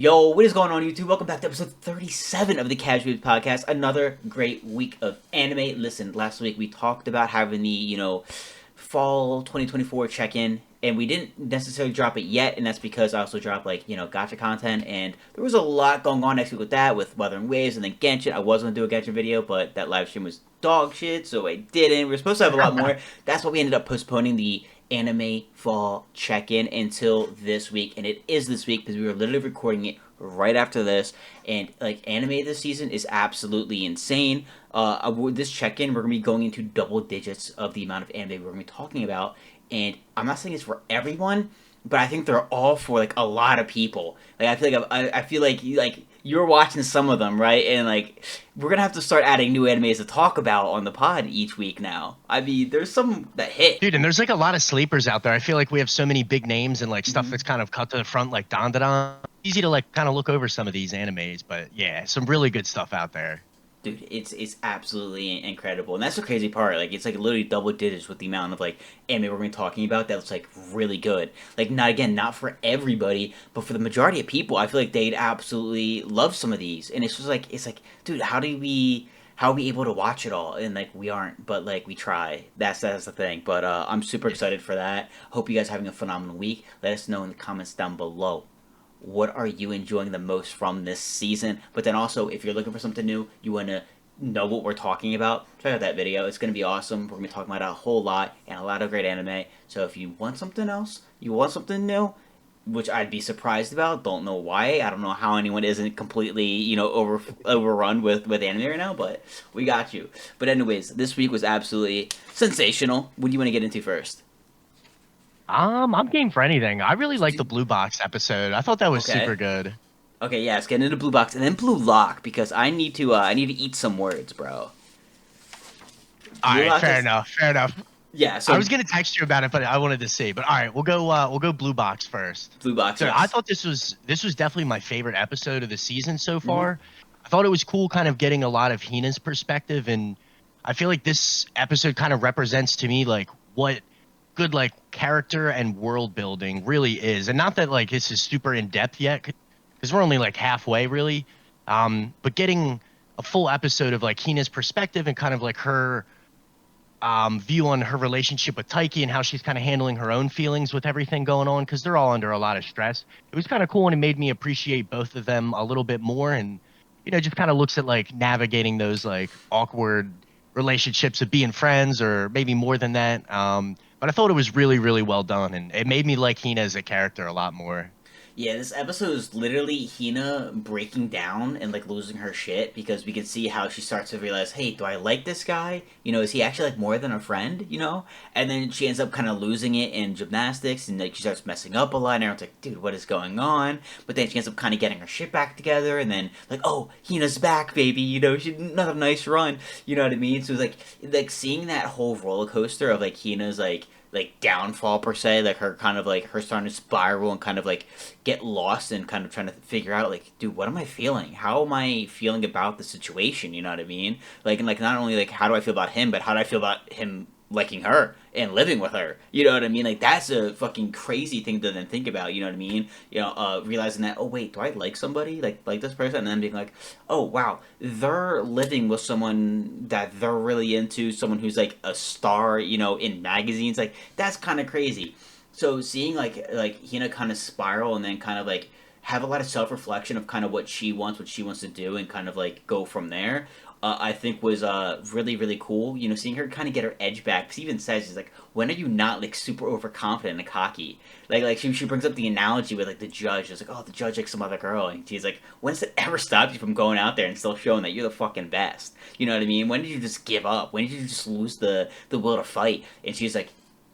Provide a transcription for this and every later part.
Yo, what is going on YouTube? Welcome back to episode 37 of the Casual Weebs podcast. Another great week of anime. Listen, last week we talked about having the, fall 2024 check-in, and we didn't necessarily drop it yet, and that's because I also dropped, gacha content, and there was a lot going on next week with that, with Weather and Waves, and then Genshin. I was going to do a Genshin video, but that live stream was dog shit, so I didn't. We were supposed to have a lot more. That's why we ended up postponing the anime fall check-in until this week, and it is this week because we were literally recording it right after this, and anime this season is absolutely insane. This check-in, we're gonna be going into double digits of the amount of anime we're gonna be talking about, and I'm not saying it's for everyone, but I think they're all for a lot of people. I feel like you're watching some of them, right? And we're gonna have to start adding new animes to talk about on the pod each week now. I mean, there's some that hit. Dude, and there's a lot of sleepers out there. I feel like we have so many big names and stuff that's kind of cut to the front, like DanDaDan. Easy to kind of look over some of these animes, but yeah, some really good stuff out there. Dude, it's absolutely incredible, and that's the crazy part. It's literally double digits with the amount of anime we're going to be talking about. That's really good. Not for everybody, but for the majority of people, I feel like they'd absolutely love some of these. And it's just dude, how are we able to watch it all? And we aren't, but we try. That's the thing. But I'm super excited for that. Hope you guys are having a phenomenal week. Let us know in the comments down below. What are you enjoying the most from this season? But then also, if you're looking for something new, you want to know what we're talking about, check out that video. It's going to be awesome. We're going to be talking about a whole lot and a lot of great anime. So if you want something else, you want something new, which I'd be surprised about. Don't know why. I don't know how anyone isn't completely, overrun with anime right now, but we got you. But anyways, this week was absolutely sensational. What do you want to get into first? I'm game for anything. I really like the Blue Box episode. I thought that was super good. Okay, yeah, let's get into Blue Box and then Blue Lock because I need to eat some words, bro. All right, fair enough. Yeah, so I was gonna text you about it, but I wanted to see. But all right, we'll go Blue Box first. Blue Box. So yes. I thought this was definitely my favorite episode of the season so far. I thought it was cool, kind of getting a lot of Hina's perspective, and I feel like this episode kind of represents to me what good character and world building really is. And not that this is super in depth yet, because we're only halfway really, but getting a full episode of Hina's perspective and kind of her view on her relationship with Taiki and how she's kind of handling her own feelings with everything going on, because they're all under a lot of stress. It was kind of cool, and it made me appreciate both of them a little bit more, and just kind of looks at navigating those awkward relationships of being friends, or maybe more than that. But I thought it was really, really well done, and it made me like Hina as a character a lot more. Yeah, this episode is literally Hina breaking down and losing her shit because we can see how she starts to realize, hey, do I like this guy? Is he actually more than a friend? And then she ends up kind of losing it in gymnastics, and she starts messing up a lot, and everyone's like, dude, what is going on? But then she ends up kind of getting her shit back together, and then oh, Hina's back, baby. She another nice run. You know what I mean? So it's seeing that whole roller coaster of Hina's downfall per se, her kind of her starting to spiral and kind of get lost and kind of trying to figure out dude, what am I feeling? How am I feeling about the situation? You know what I mean? Not only how do I feel about him, but how do I feel about him liking her and living with her? You know what I mean? That's a fucking crazy thing to then think about. You know what I mean? Realizing that, oh wait, do I like somebody like this person? And then being oh wow, they're living with someone that they're really into, someone who's a star, in magazines. That's kind of crazy. So seeing Hina kind of spiral and then kind of have a lot of self-reflection of kind of what she wants to do, and kind of go from there, I think was really, really cool. Seeing her kind of get her edge back. She even says, she's when are you not super overconfident and cocky? She brings up the analogy with the judge. It's oh, the judge likes some other girl, and she's when does it ever stop you from going out there and still showing that you're the fucking best? You know what I mean? When did you just give up? When did you just lose the will to fight? And she's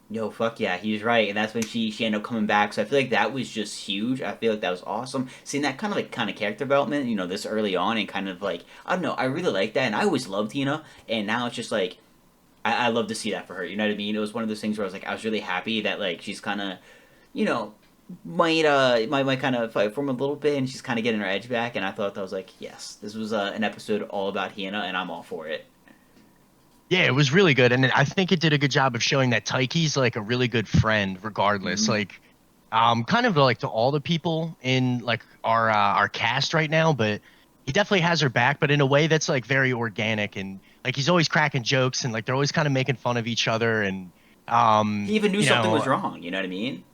yo, fuck yeah, he's right. And that's when she ended up coming back. So I feel that was just huge. I feel that was awesome. Seeing that kind of character development, this early on, and kind of I don't know, I really like that. And I always loved Tina, and now it's just I love to see that for her. You know what I mean? It was one of those things where I was really happy that she's kind of, might kind of fight from a little bit, and she's kind of getting her edge back. And I thought that was yes, this was an episode all about Hina, and I'm all for it. Yeah, it was really good, and I think it did a good job of showing that Taiki's a really good friend regardless. kind of like to all the people in like our cast right now, but he definitely has her back, but in a way that's like very organic and like he's always cracking jokes and like they're always kind of making fun of each other and He even knew you something was know, wrong. You know what I mean?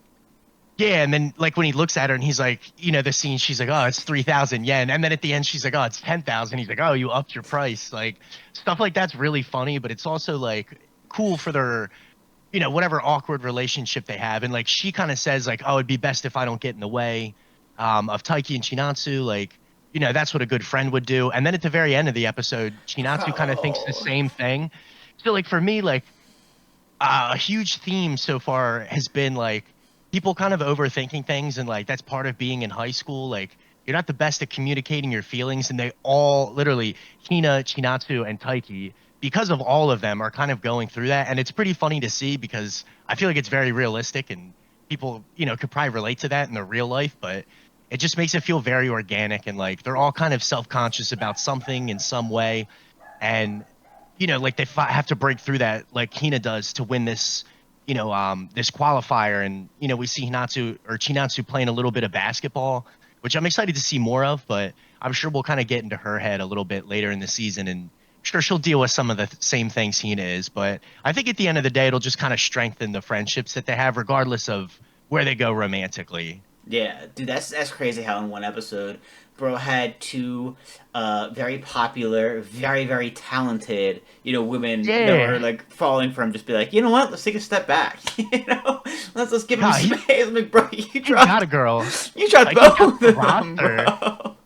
yeah, and then like when he looks at her and he's like, the scene, she's like, oh, it's 3,000 yen, and then at the end she's like, oh, it's 10,000. He's like, oh, you upped your price. Like stuff like that's really funny, but it's also like cool for their whatever awkward relationship they have. And like she kind of says like, oh, it'd be best if I don't get in the way of Taiki and Chinatsu. Like, that's what a good friend would do. And then at the very end of the episode, Chinatsu kind of thinks the Oh. same thing. So like for me, like a huge theme so far has been like people kind of overthinking things, and like that's part of being in high school. Like you're not the best at communicating your feelings, and they all literally Hina, Chinatsu, and Taiki, because of all of them, are kind of going through that, and it's pretty funny to see because I feel like it's very realistic and people could probably relate to that in their real life, but it just makes it feel very organic and like they're all kind of self-conscious about something in some way, and like they have to break through that like Hina does to win this this qualifier. And we see Hinatsu or Chinatsu playing a little bit of basketball, which I'm excited to see more of, but I'm sure we'll kind of get into her head a little bit later in the season, and I'm sure she'll deal with some of the same things Hina is. But I think at the end of the day it'll just kind of strengthen the friendships that they have regardless of where they go romantically. Yeah, dude, that's crazy how in one episode, bro had two very popular, very talented, women that were Yeah. like falling from just be like, you know what, let's take a step back, let's give him God, space. I'm like, bro, he's got a girl. you dropped Like he got both the of them, roster. bro.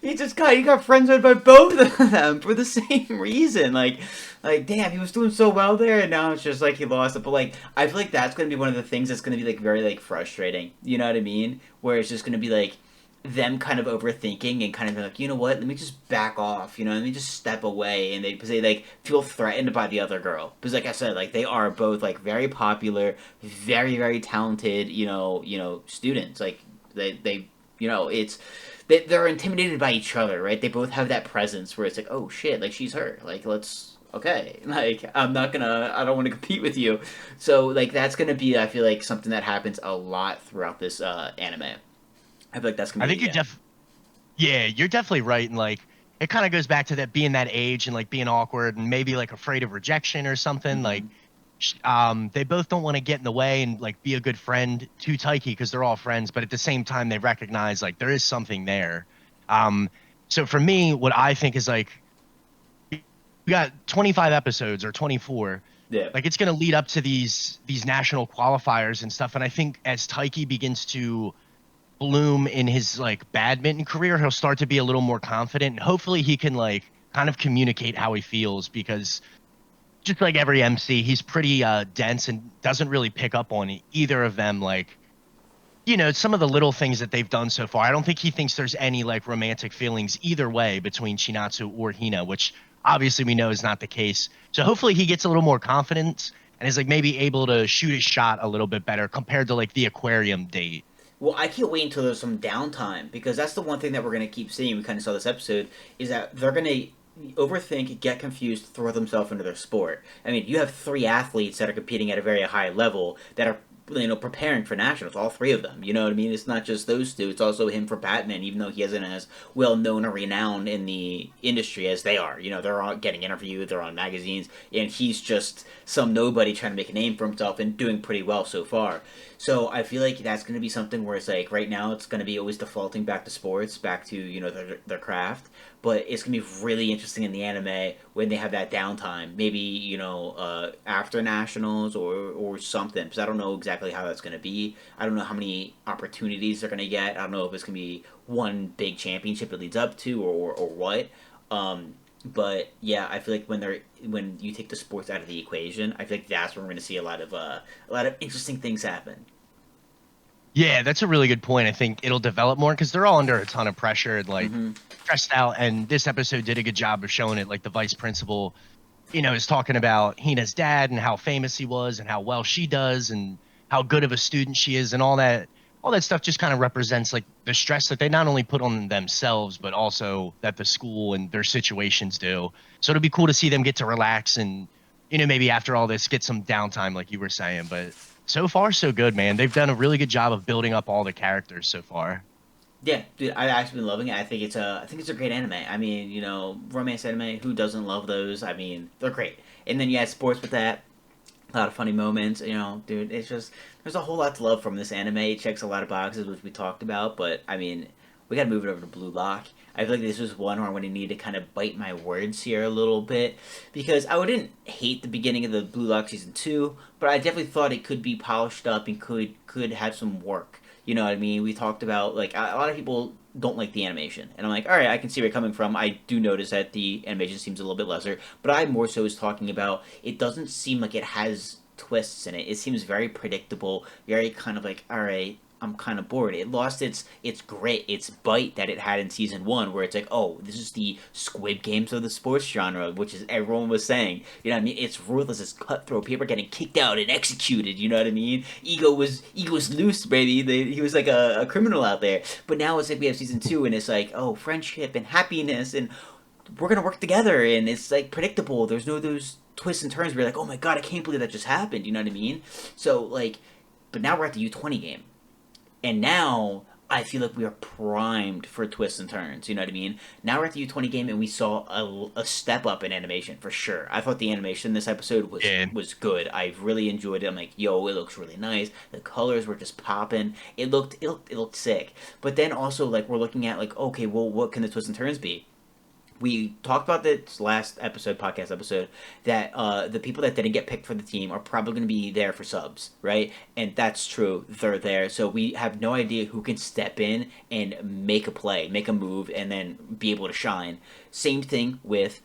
You got friends with by both of them for the same reason. Like damn, he was doing so well there, and now it's just like he lost it. But like, I feel like that's gonna be one of the things that's gonna be like very like frustrating. You know what I mean? Where it's just gonna be like them kind of overthinking and kind of like, you know what? Let me just back off. Let me just step away, and because they like feel threatened by the other girl. Because like I said, like they are both like very popular, very talented. Students. Like they it's they're intimidated by each other, right? They both have that presence where it's like, oh shit, like she's her, like let's okay, like I don't want to compete with you. So like that's gonna be, I feel like something that happens a lot throughout this anime. I feel like that's gonna I be think yeah. yeah, you're definitely right. And like, it kind of goes back to that being that age and like being awkward and maybe like afraid of rejection or something. Like, Mm-hmm. they both don't want to get in the way and like be a good friend to Taiki because they're all friends, but at the same time, they recognize like there is something there. Um, so for me, what I think is like, we got 25 episodes or 24. Yeah. Like it's going to lead up to these national qualifiers and stuff. And I think as Taiki begins to bloom in his like badminton career, he'll start to be a little more confident. And hopefully he can like kind of communicate how he feels because just like every MC, he's pretty dense and doesn't really pick up on either of them. Like, some of the little things that they've done so far. I don't think he thinks there's any like romantic feelings either way between Chinatsu or Hina, which obviously we know is not the case. So hopefully he gets a little more confidence and is like maybe able to shoot his shot a little bit better compared to like the aquarium date. Well, I can't wait until there's some downtime because that's the one thing that we're gonna keep seeing. We kind of saw this episode is that they're gonna overthink, get confused, throw themselves into their sport. I mean, you have three athletes that are competing at a very high level that are preparing for nationals. All three of them. You know what I mean? It's not just those two. It's also him for Batman, even though he isn't as well known or renowned in the industry as they are. They're all getting interviewed, they're on magazines, and he's just some nobody trying to make a name for himself and doing pretty well so far. So I feel like that's going to be something where it's like right now it's going to be always defaulting back to sports, back to their craft. But it's going to be really interesting in the anime when they have that downtime. Maybe after nationals or something. Because I don't know exactly how that's going to be. I don't know how many opportunities they're going to get. I don't know if it's going to be one big championship it leads up to or what. But yeah, I feel like when you take the sports out of the equation, I feel like that's when we're going to see a lot of interesting things happen. Yeah, that's a really good point. I think it'll develop more because they're all under a ton of pressure and like Mm-hmm. stressed out. And this episode did a good job of showing it. Like the vice principal, is talking about Hina's dad and how famous he was and how well she does and how good of a student she is and all that. All that stuff just kind of represents like the stress that they not only put on themselves, but also that the school and their situations do. So it'll be cool to see them get to relax and, maybe after all this, get some downtime, like you were saying. But So far, so good, man. They've done a really good job of building up all the characters so far. Yeah, dude, I've actually been loving it. I think it's a great anime. I mean, romance anime. Who doesn't love those? I mean, they're great. And then you add sports with that. A lot of funny moments. Dude, it's just there's a whole lot to love from this anime. It checks a lot of boxes, which we talked about. But I mean, we got to move it over to Blue Lock. I feel like this was one where I'm going to need to kind of bite my words here a little bit because I wouldn't hate the beginning of the Blue Lock season 2, but I definitely thought it could be polished up and could have some work. You know what I mean? We talked about like a lot of people don't like the animation, and I'm like, all right, I can see where you're coming from. I do notice that the animation seems a little bit lesser, but I more so was talking about it doesn't seem like it has twists in it. It seems very predictable, very kind of like, all right, I'm kind of bored. It lost its grit, its bite that it had in season 1, where it's like, oh, this is the Squid Games of the sports genre, which is everyone was saying. You know what I mean? It's ruthless, it's cutthroat. People are getting kicked out and executed. You know what I mean? Ego was loose, baby. He was like a criminal out there. But now it's like we have season 2, and it's like, oh, friendship and happiness, and we're gonna work together, and it's like predictable. There's no those twists and turns where you're like, oh my god, I can't believe that just happened. You know what I mean? So like, but now we're at the U20 game. And now I feel like we are primed for twists and turns. You know what I mean? Now we're at the U20 game, and we saw a step up in animation for sure. I thought the animation in this episode was Yeah. was good. I really enjoyed it. I'm like, yo, it looks really nice. The colors were just popping. It looked sick. But then also like we're looking at like, okay, well, what can the twists and turns be? We talked about this last podcast episode, that the people that didn't get picked for the team are probably going to be there for subs, right? And that's true. They're there. So we have no idea who can step in and make a play, make a move, and then be able to shine. Same thing with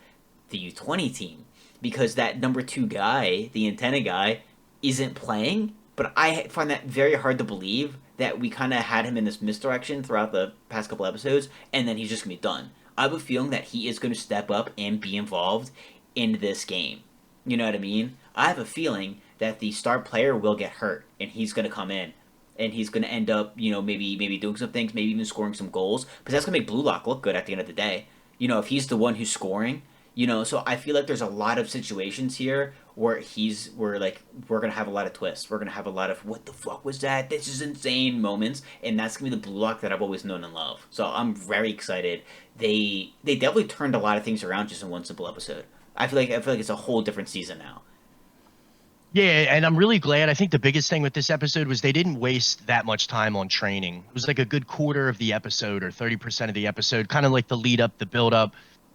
the U20 team. Because that number 2 guy, the antenna guy, isn't playing. But I find that very hard to believe that we kind of had him in this misdirection throughout the past couple episodes, and then he's just going to be done. I have a feeling that he is going to step up and be involved in this game. You know what I mean? I have a feeling that the star player will get hurt, and he's going to come in, and he's going to end up, maybe doing some things, maybe even scoring some goals, because that's going to make Blue Lock look good at the end of the day. If he's the one who's scoring, so I feel like there's a lot of situations here where we're gonna have a lot of twists. We're gonna have a lot of what the fuck was that? This is insane moments, and that's gonna be the Blue Lock that I've always known and loved. So I'm very excited. They definitely turned a lot of things around just in one simple episode. I feel like it's a whole different season now. Yeah, and I'm really glad. I think the biggest thing with this episode was they didn't waste that much time on training. It was like a good quarter of the episode or 30% of the episode, kind of like the lead up, the build up.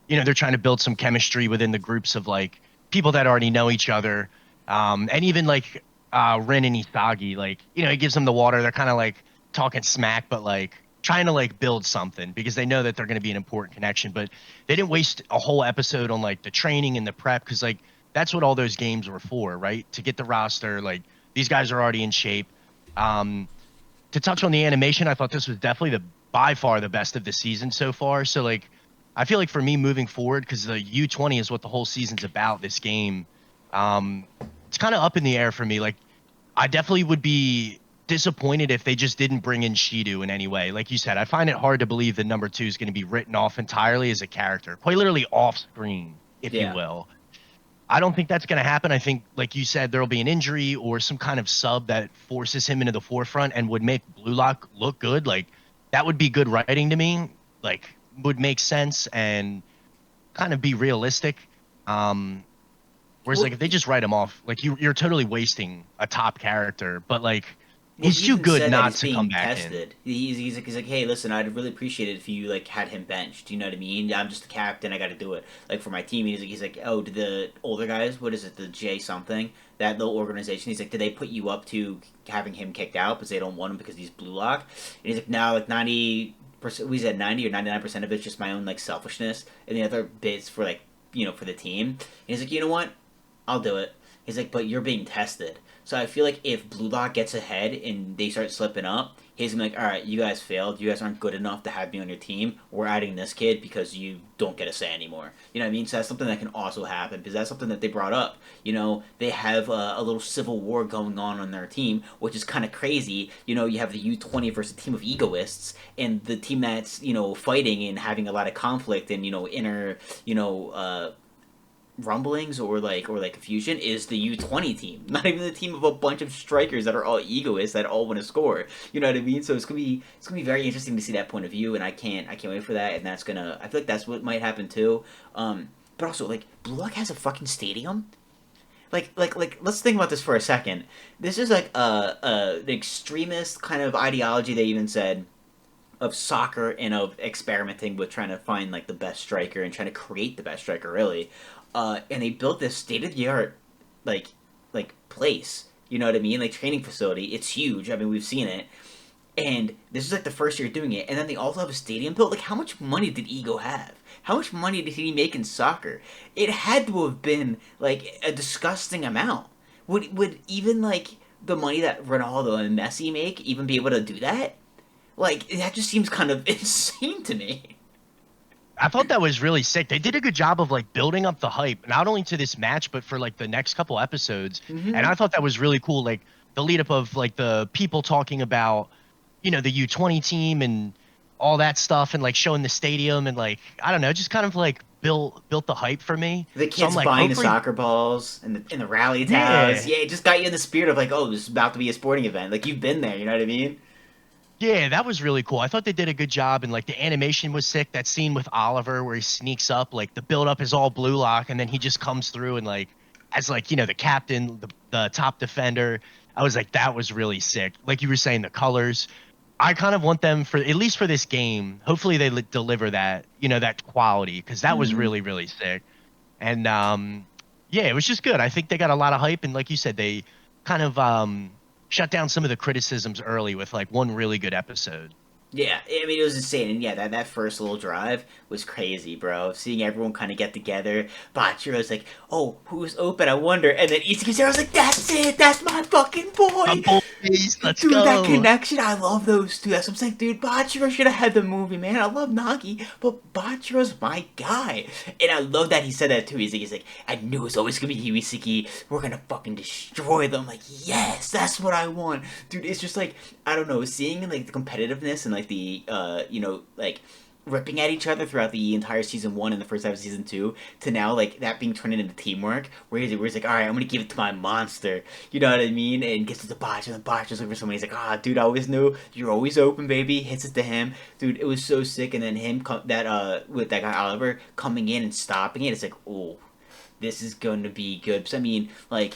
They're trying to build some chemistry within the groups of like people that already know each other. And even like Rin and Isagi, like, he gives them the water. They're kind of like talking smack, but like trying to like build something because they know that they're going to be an important connection. But they didn't waste a whole episode on like the training and the prep because like that's what all those games were for, right? To get the roster. Like these guys are already in shape. To touch on the animation, I thought this was definitely by far the best of the season so far. So like I feel like for me moving forward, because the U20 is what the whole season's about, this game, it's kind of up in the air for me. Like, I definitely would be disappointed if they just didn't bring in Shido in any way. Like you said, I find it hard to believe that number 2 is going to be written off entirely as a character, quite literally off screen, if you Yeah. will. I don't think that's going to happen. I think, like you said, there will be an injury or some kind of sub that forces him into the forefront and would make Blue Lock look good. Like, that would be good writing to me. Like, would make sense and kind of be realistic. Whereas Well, like if they just write him off, like you're totally wasting a top character. But like Well, he's he too even good said that not he's to come being back in. tested. He's like, hey, listen, I'd really appreciate it if you like had him benched. You know what I mean? Yeah, I'm just the captain. I got to do it. Like for my team, he's like, oh, did the older guys? What is it? The J something? That little organization. He's like, did they put you up to having him kicked out because they don't want him because he's Blue Lock? And he's like, no, like 90%. We said 90 or 99% of it's just my own like selfishness, and the other bits for like for the team. And he's like, you know what? I'll do it. He's like, but you're being tested. So I feel like if Blue Lock gets ahead and they start slipping up, he's gonna be like, all right, you guys failed. You guys aren't good enough to have me on your team. We're adding this kid because you don't get a say anymore. You know what I mean? So that's something that can also happen because that's something that they brought up. They have a little civil war going on their team, which is kind of crazy. You have the U20 versus a team of egoists, and the team that's fighting and having a lot of conflict and inner rumblings or fusion is the U20 team. Not even the team of a bunch of strikers that are all egoists that all want to score. You know what I mean? So it's gonna be very interesting to see that point of view, and I can't wait for that. And I feel like that's what might happen too. But also like Blue Lock has a fucking stadium. Like let's think about this for a second. This is like an extremist kind of ideology. They even said of soccer and of experimenting with trying to find like the best striker and trying to create the best striker really. And they built this state of the art like place. You know what I mean? Like training facility. It's huge. I mean we've seen it. And this is like the first year doing it. And then they also have a stadium built. Like how much money did Ego have? How much money did he make in soccer? It had to have been like a disgusting amount. Would even like the money that Ronaldo and Messi make even be able to do that? Like that just seems kind of insane to me. I thought that was really sick. They did a good job of like building up the hype, not only to this match, but for like the next couple episodes. Mm-hmm. And I thought that was really cool. Like the lead up of like the people talking about, the U20 team and all that stuff and like showing the stadium and like, I don't know, just kind of like built the hype for me. The So I'm kids like, buying the hopefully, soccer balls and the rally yeah. towels. Yeah, it just got you in the spirit of like, oh, this is about to be a sporting event. Like you've been there. You know what I mean? Yeah, that was really cool. I thought they did a good job, and like the animation was sick. That scene with Oliver where he sneaks up, like the build up is all Blue Lock, and then he just comes through and like as like the captain, the top defender. I was like, that was really sick. Like you were saying, the colors. I kind of want them for at least for this game. Hopefully they deliver that that quality because that was Mm-hmm. really really sick. And yeah, it was just good. I think they got a lot of hype, and like you said, they kind of shut down some of the criticisms early with like one really good episode. Yeah, I mean it was insane, and yeah, that first little drive was crazy, bro. Seeing everyone kind of get together, Bachiro's like, "Oh, who's open? I wonder." And then Isagi's there. I was like, "That's it. That's my fucking My boy." boys, let's Dude, that go. connection, I love those two. That's what I'm saying, dude. Bachiro should have had the movie, man. I love Nagi, but Bachiro's my guy. And I love that he said that too. He's like, I knew it was always gonna be Yuisiki. We're gonna fucking destroy them. Like, yes, that's what I want. Dude, it's just like, I don't know, seeing like the competitiveness and like the, like, ripping at each other throughout the entire season one and the first half of season two to now like that being turned into teamwork where he's like, all right, I'm gonna give it to my monster, you know what I mean, and gets it to Botch and then Botch is looking for somebody. He's like, dude, I always knew you're always open, baby. Hits it to him, dude. It was so sick. And then with that guy Oliver coming in and stopping it, it's like, oh, this is going to be good. So, I mean, like,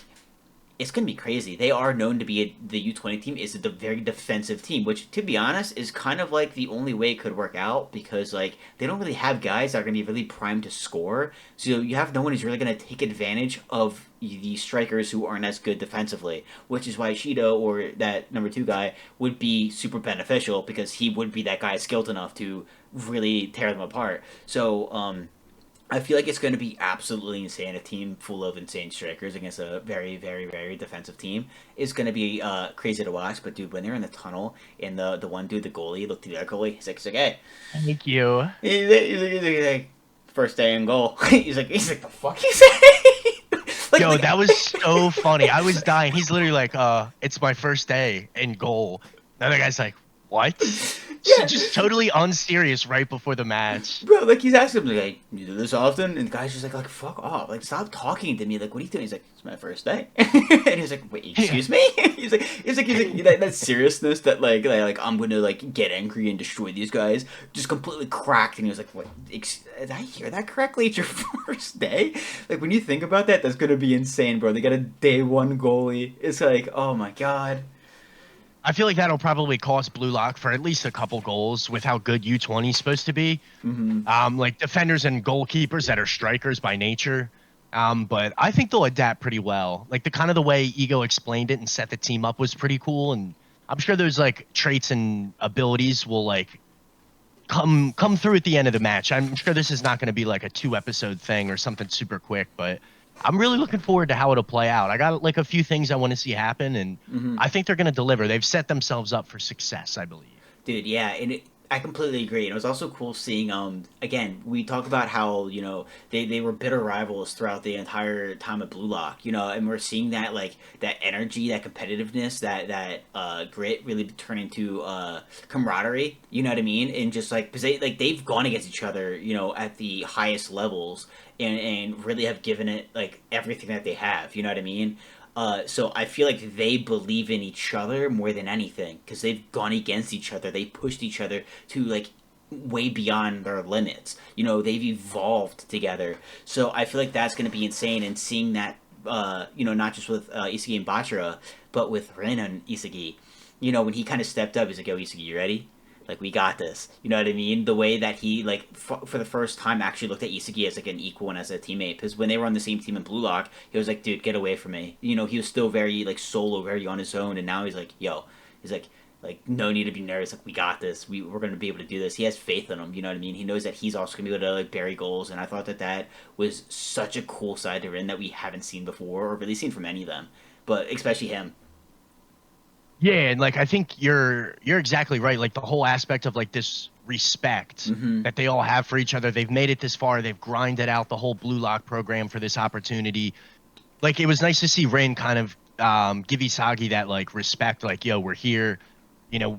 it's going to be crazy. They are known to be the U20 team is a very defensive team, which, to be honest, is kind of like the only way it could work out because, like, they don't really have guys that are going to be really primed to score. So you have no one who's really going to take advantage of the strikers who aren't as good defensively, which is why Shido or that number two guy would be super beneficial because he would be that guy skilled enough to really tear them apart. So, I feel like it's going to be absolutely insane. A team full of insane strikers against a very, very, very defensive team is going to be crazy to watch. But dude, when they're in the tunnel and the one dude, the goalie, looked to the other goalie, he's like, hey, Thank you. he's like, first day in goal. He's like, the fuck you say? Yo, that was so funny. I was dying. He's literally like, it's my first day in goal. The other guy's like, what? Yeah. Just totally unserious right before the match. Bro, like he's asking him like, you do this often? And the guy's just like fuck off, like stop talking to me. Like, what are you doing? He's like, it's my first day. And he's like, wait, excuse me? he's like that seriousness that like I'm gonna like get angry and destroy these guys just completely cracked. And he was like, what? Did I hear that correctly? It's your first day. Like when you think about that, that's gonna be insane, bro. They got a day one goalie. It's like, oh my god. I feel like that'll probably cost Blue Lock for at least a couple goals with how good U20 is supposed to be. Mm-hmm. Like defenders and goalkeepers that are strikers by nature. But I think they'll adapt pretty well. Like the kind of the way Ego explained it and set the team up was pretty cool. And I'm sure those like traits and abilities will like come through at the end of the match. I'm sure this is not going to be like a 2-episode thing or something super quick, but I'm really looking forward to how it'll play out. I got like a few things I want to see happen, and Mm-hmm. I think they're going to deliver. They've set themselves up for success, I believe. Dude, yeah, and I completely agree. And it was also cool seeing, again, we talk about how, they were bitter rivals throughout the entire time of Blue Lock, and we're seeing that, like, that energy, that competitiveness, that grit really turn into camaraderie, you know what I mean? And just, like, because they've gone against each other, at the highest levels and really have given it, like, everything that they have, you know what I mean? So I feel like they believe in each other more than anything because they've gone against each other. They pushed each other to like way beyond their limits. They've evolved together. So I feel like that's going to be insane. And seeing that, not just with Isagi and Bachira, but with Rin and Isagi. When he kind of stepped up, he's like, "Yo, Isagi, you ready? Like, we got this." You know what I mean? The way that he, like, for the first time actually looked at Isagi as, like, an equal and as a teammate. Because when they were on the same team in Blue Lock, he was like, "Dude, get away from me." He was still very, like, solo, very on his own. And now he's like, "Yo," he's like, "No need to be nervous. Like, we got this. We're going to be able to do this." He has faith in him. You know what I mean? He knows that he's also going to be able to, like, bury goals. And I thought that was such a cool side to Rin that we haven't seen before or really seen from any of them. But especially him. Yeah, and like I think you're exactly right. Like the whole aspect of like this respect Mm-hmm. that they all have for each other. They've made it this far. They've grinded out the whole Blue Lock program for this opportunity. Like it was nice to see Rain kind of give Isagi that like respect. Like, yo, we're here.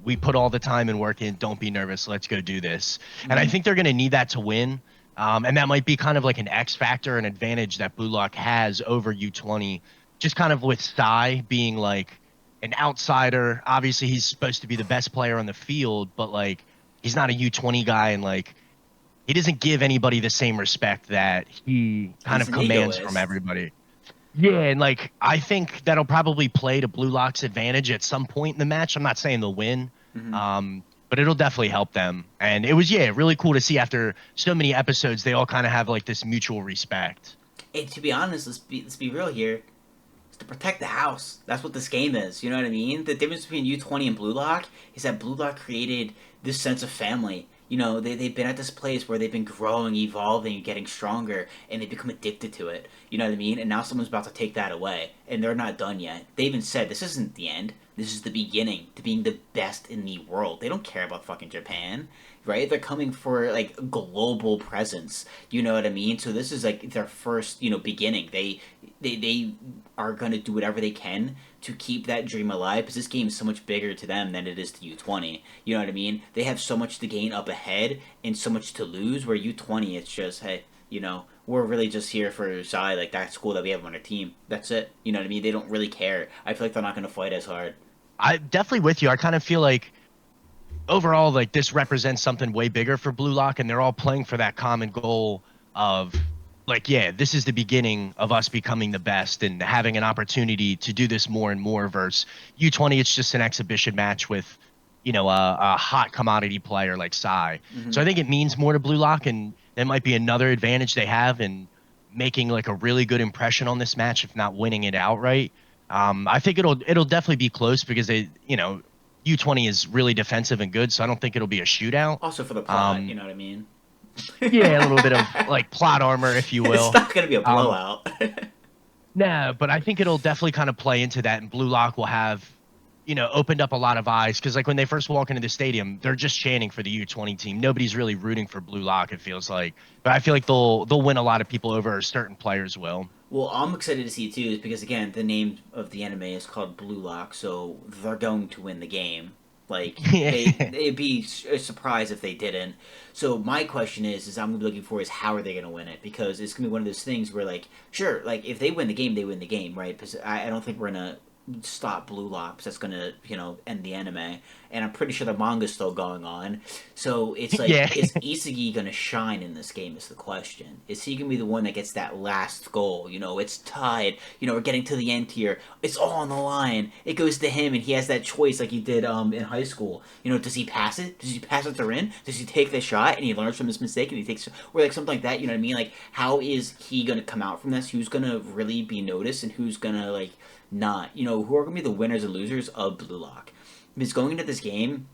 We put all the time and work in. Don't be nervous. Let's go do this. And I Mm-hmm. think they're gonna need that to win. And that might be kind of like an X factor, an advantage that Blue Lock has over U20. Just kind of with Sai being like an outsider. Obviously, he's supposed to be the best player on the field, but like he's not a U20 guy, and like he doesn't give anybody the same respect that he kind He's of an commands from egoist. everybody. Yeah, and like I think that'll probably play to Blue Lock's advantage at some point in the match. I'm not saying they'll win, Mm-hmm. but it'll definitely help them. And it was really cool to see after so many episodes they all kind of have like this mutual respect. And to be honest, let's be real here. To protect the house. That's what this game is. You know what I mean? The difference between U20 and Blue Lock is that Blue Lock created this sense of family. They've been at this place where they've been growing, evolving, getting stronger, and they become addicted to it. You know what I mean? And now someone's about to take that away, and they're not done yet. They even said, this isn't the end. This is the beginning to being the best in the world. They don't care about fucking Japan, right? They're coming for, like, global presence. You know what I mean? So this is, like, their first, beginning. They are going to do whatever they can to keep that dream alive because this game is so much bigger to them than it is to U20. You know what I mean? They have so much to gain up ahead and so much to lose, where U20, it's just, hey, we're really just here for Sai. Like, that's cool that we have him on our team. That's it. You know what I mean? They don't really care. I feel like they're not going to fight as hard. I definitely with you. I kind of feel like overall, like this represents something way bigger for Blue Lock, and they're all playing for that common goal of like, yeah, this is the beginning of us becoming the best and having an opportunity to do this more and more. Versus U20, it's just an exhibition match with, a hot commodity player like Sai. Mm-hmm. So I think it means more to Blue Lock, and that might be another advantage they have in making like a really good impression on this match, if not winning it outright. I think it'll definitely be close because U20 is really defensive and good, so I don't think it'll be a shootout. Also for the plot, you Um, know what I mean? yeah, a little bit of like plot armor, if you It's will. not going to be a Um, blowout. nah, but I think it'll definitely kind of play into that, and Blue Lock will have, opened up a lot of eyes because like when they first walk into the stadium, they're just chanting for the U20 team. Nobody's really rooting for Blue Lock. It feels like, but I feel like they'll win a lot of people over. Or certain players will. Well, I'm excited to see it too, is because again, the name of the anime is called Blue Lock, so they're going to win the game. Like it'd be a surprise if they didn't. So my question is I'm gonna be looking for is how are they gonna win it? Because it's gonna be one of those things where like, sure, like if they win the game, they win the game, right? Because I don't think we're gonna stop Blue Lock. 'Cause that's gonna end the anime, and I'm pretty sure the manga's still going on. So it's like, Yeah. is Isagi gonna shine in this game? Is the question. Is he gonna be the one that gets that last goal? It's tied. We're getting to the end here. It's all on the line. It goes to him, and he has that choice, like he did in high school. Does he pass it? Does he pass it to Rin? Does he take the shot and he learns from his mistake and he takes, or like something like that? You know what I mean? Like, how is he gonna come out from this? Who's gonna really be noticed, and who's gonna like not? Who are gonna be the winners and losers of Blue Lock? Because going into this game,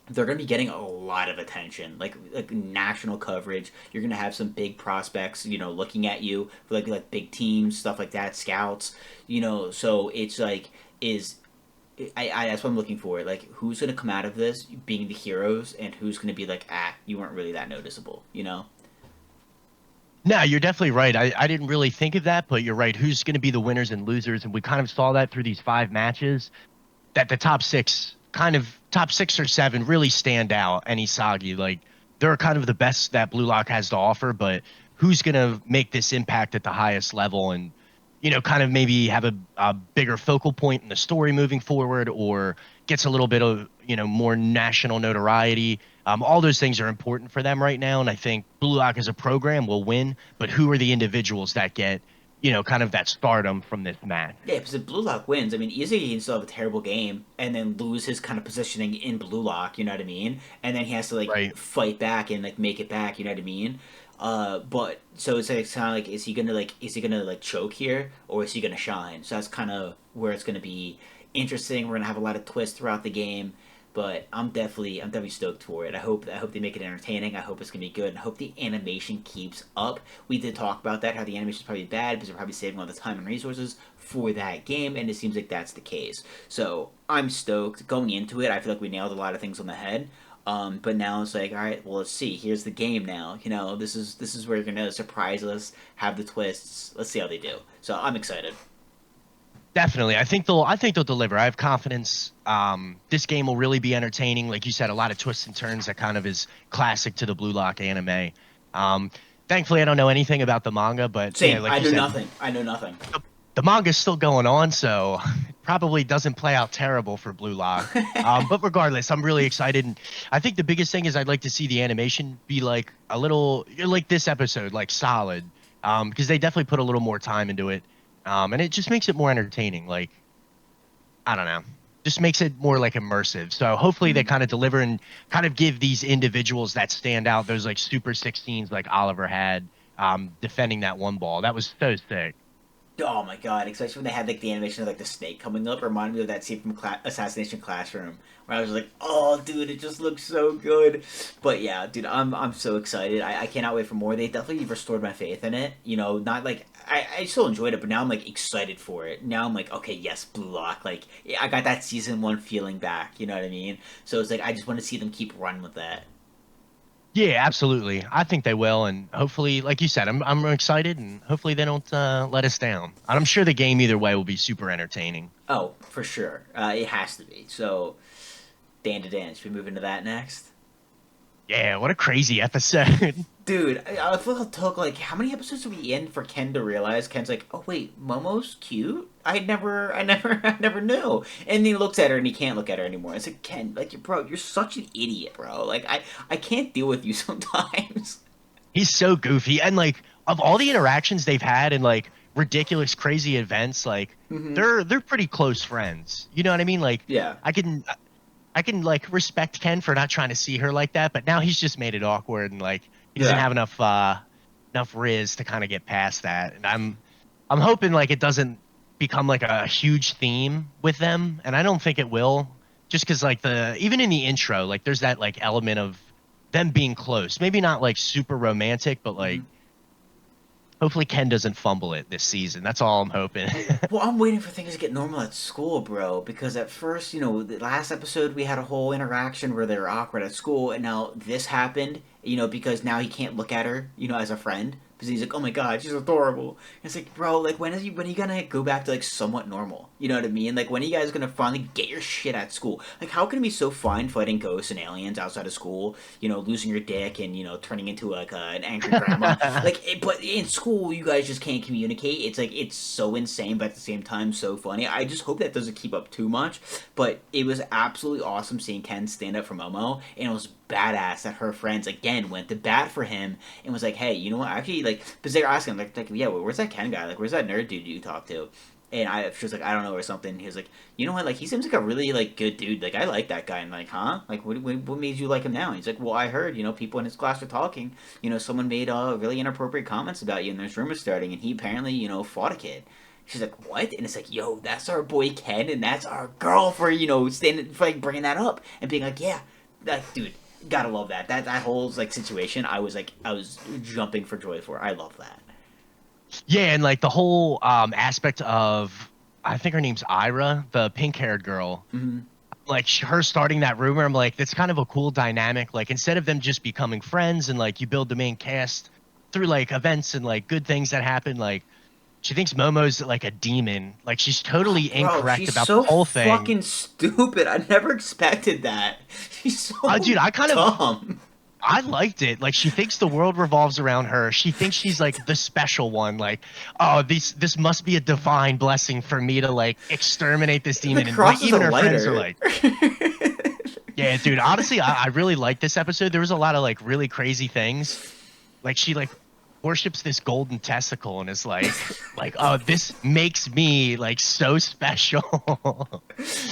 they're going to be getting a lot of attention, like national coverage. You're going to have some big prospects, looking at you for like big teams, stuff like that, scouts. So it's like, is that's what I'm looking for. Like, who's gonna come out of this being the heroes, and who's gonna be like, you weren't really that noticeable, you know? No, you're definitely right. I didn't really think of that, but you're right. Who's going to be the winners and losers? And we kind of saw that through these 5 matches, that the top six or seven really stand out. And Isagi, like, they're kind of the best that Blue Lock has to offer, but who's going to make this impact at the highest level and, kind of maybe have a bigger focal point in the story moving forward, or gets a little bit of, more national notoriety. All those things are important for them right now. And I think Blue Lock as a program will win, but who are the individuals that get, kind of that stardom from this match? Yeah, because if Blue Lock wins, I mean, easily he can still have a terrible game and then lose his kind of positioning in Blue Lock, you know what I mean? And then he has to like Right. fight back and like make it back, you know what I mean? But so it's like kind of like, is he gonna like choke here, or is he gonna shine? So that's kind of where it's gonna be interesting. We're gonna have a lot of twists throughout the game, but I'm definitely stoked for it. I hope they make it entertaining. I hope it's gonna be good. And I hope the animation keeps up. We did talk about that, how the animation is probably bad because they're probably saving all the time and resources for that game, and it seems like that's the case. So I'm stoked going into it. I feel like we nailed a lot of things on the head. But now it's like, all right, well, let's see. Here's the game now. This is where you're gonna surprise us, have the twists. Let's see how they do. So I'm excited. Definitely. I think they'll deliver. I have confidence. This game will really be entertaining. Like you said, a lot of twists and turns that kind of is classic to the Blue Lock anime. Um, Thankfully, I don't know anything about the manga, but yeah, Same. like I you know said, nothing. I know nothing. the manga's still going on, so it probably doesn't play out terrible for Blue Lock. But regardless, I'm really excited. And I think the biggest thing is I'd like to see the animation be like a little like this episode, like solid, because they definitely put a little more time into it, and it just makes it more entertaining. Like, I don't know, just makes it more like immersive. So hopefully they Mhm. kind of deliver and kind of give these individuals that stand out, those like super 16s like Oliver had, defending that one ball. That was so sick. Oh my god! Especially when they had like the animation of like the snake coming up, reminded me of that scene from Assassination Classroom, where I was like, "Oh, dude, it just looks so good." But yeah, dude, I'm so excited. I cannot wait for more. They definitely restored my faith in it. Not like I still enjoyed it, but now I'm like excited for it. Now I'm like, okay, yes, Blue Lock. Like, yeah, I got that season one feeling back. You know what I mean? So it's like I just want to see them keep running with that. Yeah, absolutely. I think they will, and hopefully, like you said, I'm excited, and hopefully they don't let us down. And I'm sure the game either way will be super entertaining. Oh, for sure. It has to be. So, DanDaDan, should we move into that next? Yeah, what a crazy episode. Dude, I feel like it took like how many episodes are we in for Ken to realize Ken's like, oh wait, Momo's cute. I never knew. And he looks at her and he can't look at her anymore. It's like Ken, like bro, you're such an idiot, bro. Like I can't deal with you sometimes. He's so goofy, and like of all the interactions they've had and like ridiculous, crazy events, like Hmm. they're pretty close friends. You know what I mean? Like Yeah, I can I can like respect Ken for not trying to see her like that, but now he's just made it awkward and like he doesn't yeah. have enough riz to kind of get past that. And I'm hoping like it doesn't become like a huge theme with them, and I don't think it will. Just because like the even in the intro, like there's that like element of them being close. Maybe not like super romantic, but like Hmm. hopefully Ken doesn't fumble it this season. That's all I'm hoping. Well, I'm waiting for things to get normal at school, bro. Because at first, the last episode we had a whole interaction where they were awkward at school, and now this happened. Because now he can't look at her, as a friend, because he's like, oh my god, she's adorable. And it's like, bro, like when are you gonna go back to like somewhat normal? You know what I mean? Like when are you guys gonna finally get your shit at school? Like how can it be so fine fighting ghosts and aliens outside of school? Losing your dick and turning into like an angry grandma. But in school, you guys just can't communicate. It's like it's so insane, but at the same time, so funny. I just hope that doesn't keep up too much. But it was absolutely awesome seeing Ken stand up for Momo, and it was badass that her friends again went to bat for him and was like, hey, you know what? Actually, like, because they were asking him, like, yeah, where's that Ken guy? Like, where's that nerd dude you talk to? And she was like, I don't know, or something. He was like, you know what? Like, he seems like a really like good dude. Like, I like that guy. And like, huh? Like, what made you like him now? And he's like, well, I heard, people in his class were talking. Someone made really inappropriate comments about you, and there's rumors starting. And he apparently, fought a kid. She's like, what? And it's like, yo, that's our boy Ken, and that's our girl for standing for like bringing that up and being like, yeah, that dude. Gotta love that. That whole like situation. I was jumping for joy for. I love that. Yeah, and like the whole aspect of I think her name's Ira, the pink-haired girl. Hmm. Like her starting that rumor, I'm like, that's kind of a cool dynamic. Like instead of them just becoming friends and like you build the main cast through like events and like good things that happen, like she thinks Momo's like a demon. Like she's totally Bro, incorrect she's about the so whole thing. fucking stupid. I never expected that. She's Dude, so dumb. I liked it. Like she thinks the world revolves around her. She thinks she's like the special one. Like, oh, this must be a divine blessing for me to like exterminate this The demon. And like cross is a even her friends are lighter. like, yeah, dude. Honestly, I really liked this episode. There was a lot of like really crazy things. Like she like worships this golden testicle and is like oh, this makes me like so special.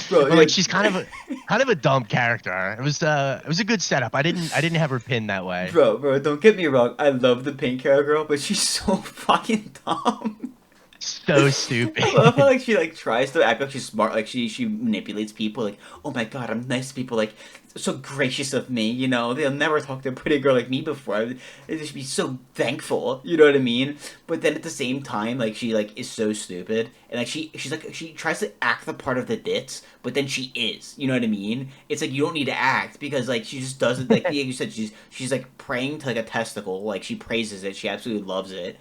Bro, But like she's kind of a dumb character. It was a good setup. I didn't have her pinned that way. bro, don't get me wrong. I love the pink hair girl, but she's so fucking dumb. So stupid. I love how like she like tries to act like she's smart, like she manipulates people, like, oh my god, I'm nice to people, like so gracious of me, you know, they'll never talk to a pretty girl like me before. They should be so thankful, you know what I mean? But then at the same time, like she like is so stupid, and like she's like she tries to act the part of the ditz, but then she is, you know what I mean? It's like you don't need to act because like she just doesn't, like you said, she's like praying to like a testicle, like she praises it, she absolutely loves it.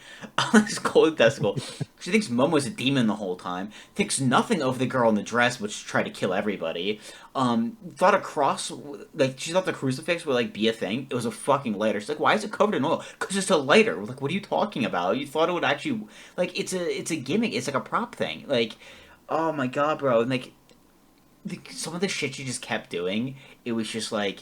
This cold testicle. She thinks Momo's a demon the whole time. Thinks nothing of the girl in the dress, which tried to kill everybody. Thought a cross, like she thought the crucifix would like be a thing. It was a fucking lighter. She's like, why is it covered in oil? Because it's a lighter. Like, what are you talking about? You thought it would actually, like, it's a gimmick. It's like a prop thing. Like, oh my god, bro. And like, some of the shit she just kept doing, it was just like,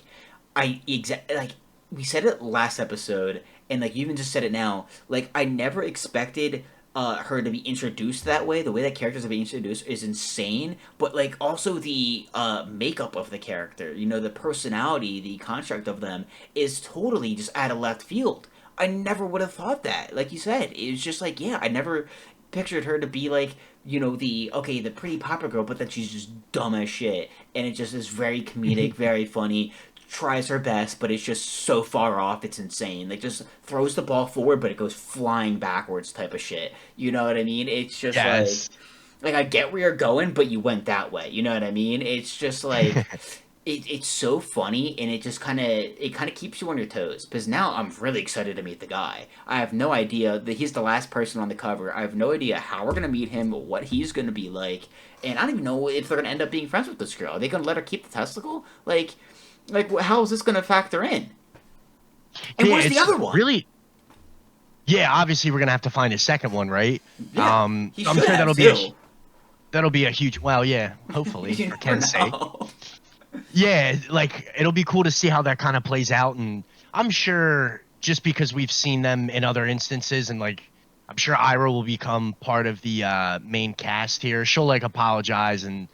like we said it last episode, and like you even just said it now. Like, I never expected her to be introduced that way. The way that characters are being introduced is insane. But like also the makeup of the character, you know, the personality, the construct of them is totally just out of left field. I never would have thought that. Like you said, it was just like, yeah, I never pictured her to be like, you know, the pretty popper girl, but then she's just dumb as shit, and it just is very comedic, very funny, tries her best, but it's just so far off, it's insane. Like, just throws the ball forward, but it goes flying backwards type of shit. You know what I mean? It's just Yes. like I get where you're going, but you went that way. You know what I mean? It's just like, it's so funny, and it kind of keeps you on your toes. Because now I'm really excited to meet the guy. I have no idea that he's the last person on the cover. I have no idea how we're gonna meet him, what he's gonna be like, and I don't even know if they're gonna end up being friends with this girl. Are they gonna let her keep the testicle? Like, how is this going to factor in? And Yeah, where's the it's other one? really yeah. Obviously, we're gonna have to find a second one, right? Yeah, he I'm should sure have too. that'll be a huge. Well, yeah, hopefully You for never Ken's sake. know. Yeah, like it'll be cool to see how that kind of plays out, and I'm sure just because we've seen them in other instances, and like I'm sure Ira will become part of the main cast here. She'll like apologize and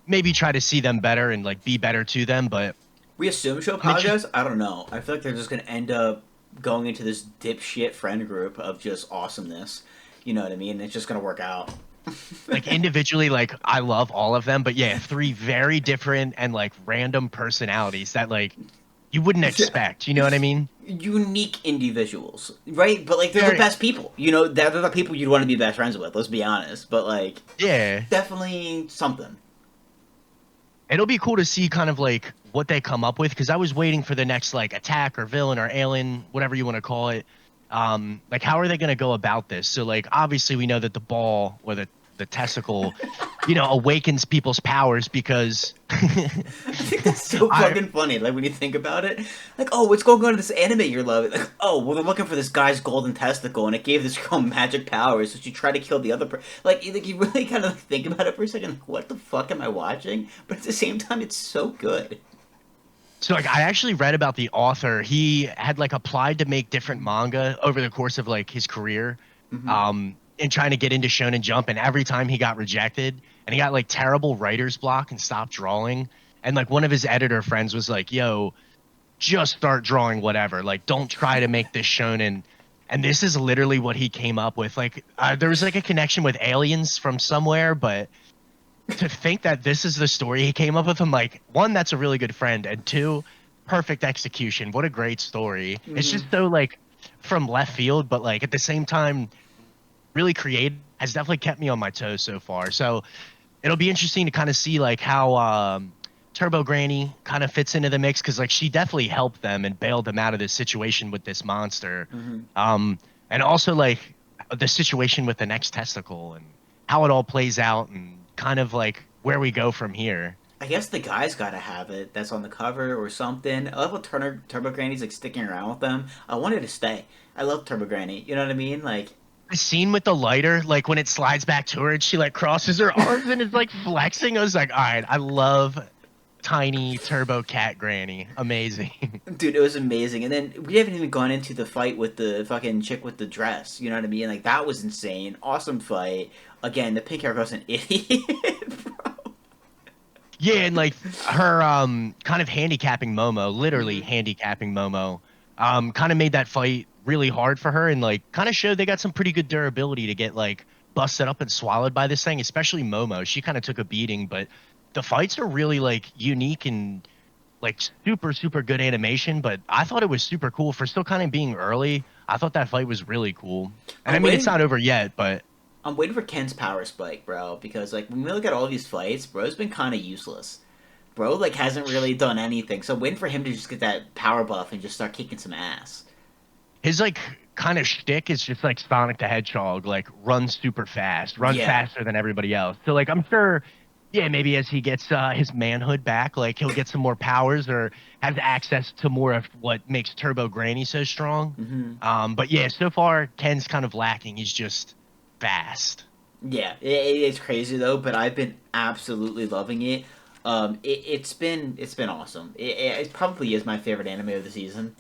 maybe try to see them better and like be better to them, but We assume she'll I'm inter- apologize. I don't know. I feel like they're just going to end up going into this dipshit friend group of just awesomeness. You know what I mean? It's just going to work out. like individually, like I love all of them, but yeah, three very different and like random personalities that like you wouldn't Yeah. expect. You know what I mean? Unique individuals, right? But like they're the Very, best people. You know, they're the people you'd want to be best friends with. Let's be honest. But like, yeah. definitely something. It'll be cool to see kind of like what they come up with because I was waiting for the next like attack or villain or alien, whatever you want to call it. Like how are they going to go about this? So like obviously we know that the ball or the testicle, you know, awakens people's powers because I think that's so I fucking funny. Like when you think about it, like, oh, what's going on in this anime you're loving? Like, oh, well, they're looking for this guy's golden testicle, and it gave this girl magic powers, so she tried to kill the other. Like you really kind of like, think about it for a second. Like, what the fuck am I watching? But at the same time, it's so good. so like I actually read about the author. He had like applied to make different manga over the course of like his career. Hmm. And trying to get into Shonen Jump, and every time he got rejected, and he got like terrible writer's block and stopped drawing. And like one of his editor friends was like, "Yo, just start drawing whatever. Like, don't try to make this shonen." And this is literally what he came up with. Like, there was like a connection with aliens from somewhere, but to think that this is the story he came up with, I'm like, one, that's a really good friend, and two, perfect execution. What a great story. It's Hmm. just so like from left field, but like at the same time really creative, has definitely kept me on my toes so far. So it'll be interesting to kind of see like how Turbo Granny kind of fits into the mix because like she definitely helped them and bailed them out of this situation with this monster. Hmm. Um, and also like the situation with the next testicle and how it all plays out and kind of like where we go from here. I guess the guy's got to have it. That's on the cover or something. I love how Turbo Granny's like sticking around with them. I wanted to stay. I love Turbo Granny. You know what I mean? Like, The scene with the lighter, like when it slides back to her and she like crosses her arms and is like flexing. I was like, all right, I love tiny turbo cat granny. Amazing. dude, it was amazing. And then we haven't even gone into the fight with the fucking chick with the dress. You know what I mean? Like that was insane. Awesome fight. Again, the pink hair girl's an idiot, bro. Yeah, and like her kind of handicapping Momo, literally Hmm. handicapping Momo, kind of made that fight really hard for her and like kind of showed they got some pretty good durability to get like busted up and swallowed by this thing, especially Momo. She kind of took a beating, but the fights are really like unique and like super super good animation, but I thought it was super cool for still kind of being early. I thought that fight was really cool. And I I'm mean it's waiting. not over yet, but I'm waiting for Ken's power spike, bro. Because like when we look at all these fights, bro's been kind of useless. Bro like hasn't really done anything. So I'm waiting for him to just get that power buff and just start kicking some ass. his like kind of shtick is just like Sonic the Hedgehog, like run super fast, run Yeah. faster than everybody else. So like I'm sure, yeah, maybe as he gets his manhood back, like he'll get some more powers or has access to more of what makes Turbo Granny so strong. Hmm. But yeah, so far Ken's kind of lacking. He's just fast. Yeah, it's crazy though, but I've been absolutely loving it. It's been awesome. It probably is my favorite anime of the season.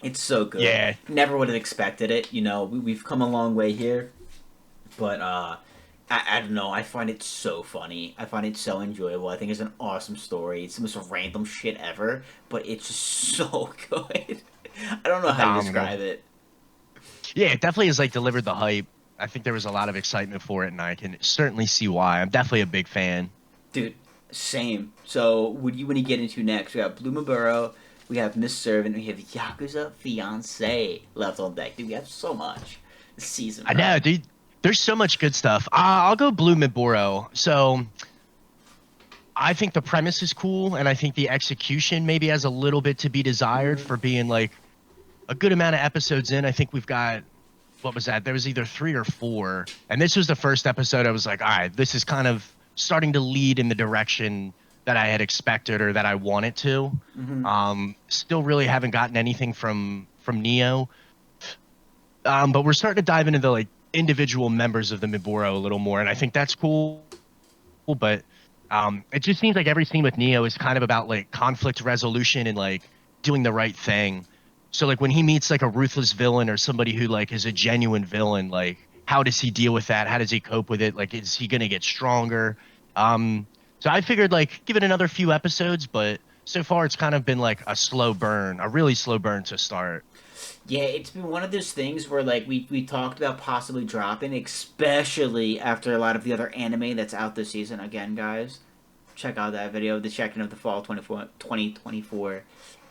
It's so good. Yeah, Never would have expected it. You know, we've come a long way here, but I don't know. I find it so funny. I find it so enjoyable. I think it's an awesome story. It's the most random shit ever, but it's just so good. I don't know how to phenomenal. describe it. Yeah, it definitely has like delivered the hype. I think there was a lot of excitement for it, and I can certainly see why. I'm definitely a big fan. Dude, same. So when you get into next, we have Blue Miburo, we have Miss Servant, we have Yakuza Fiance left on deck. Dude, we have so much this season, I bro. know, dude. There's so much good stuff. I'll go Blue Miburo. So I think the premise is cool, and I think the execution maybe has a little bit to be desired Hmm. for being like a good amount of episodes in. I think we've got what was that? There was either three or four, and this was the first episode. I was like, all right, this is kind of starting to lead in the direction that I had expected or that I wanted to. Hmm. Still really haven't gotten anything from Neo. But we're starting to dive into the like individual members of the Miboro a little more, and I think that's cool. But it just seems like every scene with Neo is kind of about like conflict resolution and like doing the right thing. So like when he meets like a ruthless villain or somebody who like is a genuine villain, like how does he deal with that? How does he cope with it? Like is he gonna get stronger? So I figured like give it another few episodes, but so far it's kind of been like a slow burn, a really slow burn to start. Yeah, it's been one of those things where like we talked about possibly dropping, especially after a lot of the other anime that's out this season. Again, guys, check out that video, the checking of the fall 2024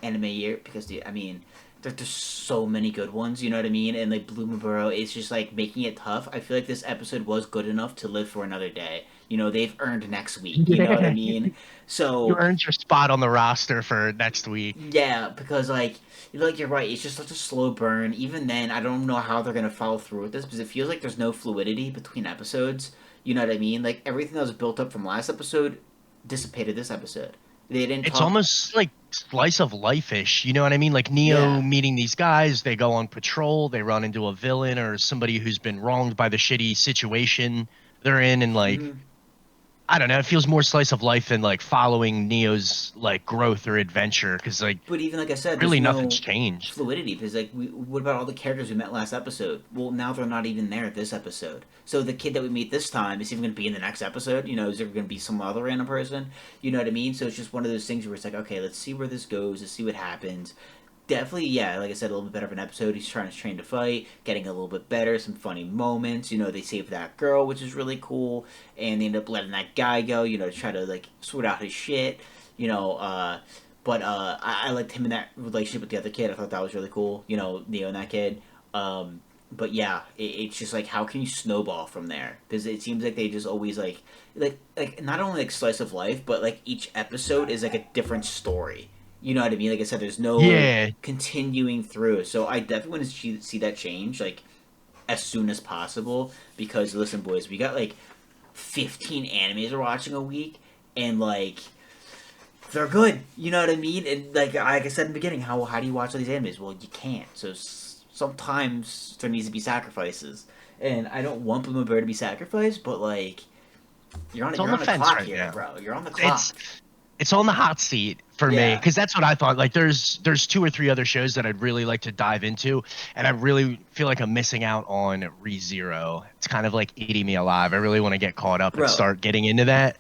anime year, because I mean, there's so many good ones. You know what I mean? And like Blue Miburo is just like making it tough. I feel like this episode was good enough to live for another day. You know, they've earned next week. You know what I Yeah. mean? You So earned your spot on the roster for next week. yeah, because like you're right, it's just such a slow burn. Even then, I don't know how they're gonna follow through with this because it feels like there's no fluidity between episodes. You know what I mean? Like everything that was built up from last episode dissipated this episode. They didn't It's talk. almost like slice of life-ish, you know what I mean? Like Neo Yeah. meeting these guys, they go on patrol, they run into a villain or somebody who's been wronged by the shitty situation they're in, and like Hmm. I don't know, it feels more slice of life than like following Neo's like growth or adventure because like But even like I said, there's really nothing's no changed. fluidity because what about all the characters we met last episode? Well, now they're not even there this episode. So the kid that we meet this time is even going to be in the next episode. You know, is there going to be some other random person? You know what I mean? So it's just one of those things where it's like, okay, let's see where this goes. Let's see what happens. Definitely, yeah, like I said, a little bit better of an episode. He's trying to train to fight, getting a little bit better, some funny moments. You know, they saved that girl, which is really cool, and they end up letting that guy go, you know, to try to, like, sort out his shit, you know, but I liked him in that relationship with the other kid. I thought that was really cool, you know, Neo and that kid. but yeah, it's just like how can you snowball from there? Because it seems like they just always like not only like slice of life, but like each episode is like a different story. You know what I mean? Like I said, there's no Yeah, continuing through. So I definitely want to see that change like as soon as possible. Because listen, boys, we got like 15 animes we're watching a week, and like they're good. You know what I mean? And like I said in the beginning, how do you watch all these animes? Well, you can't. So sometimes there needs to be sacrifices, and I don't want Blue Bear to be sacrificed, but like it's on you're the on the fence clock right here, now. bro. You're on the It's clock. it's on the hot seat for me Yeah, because that's what I thought. Like, there's two or three other shows that I'd really like to dive into, and I really feel like I'm missing out on ReZero. It's kind of like eating me alive. I really want to get caught up and bro. start getting into that.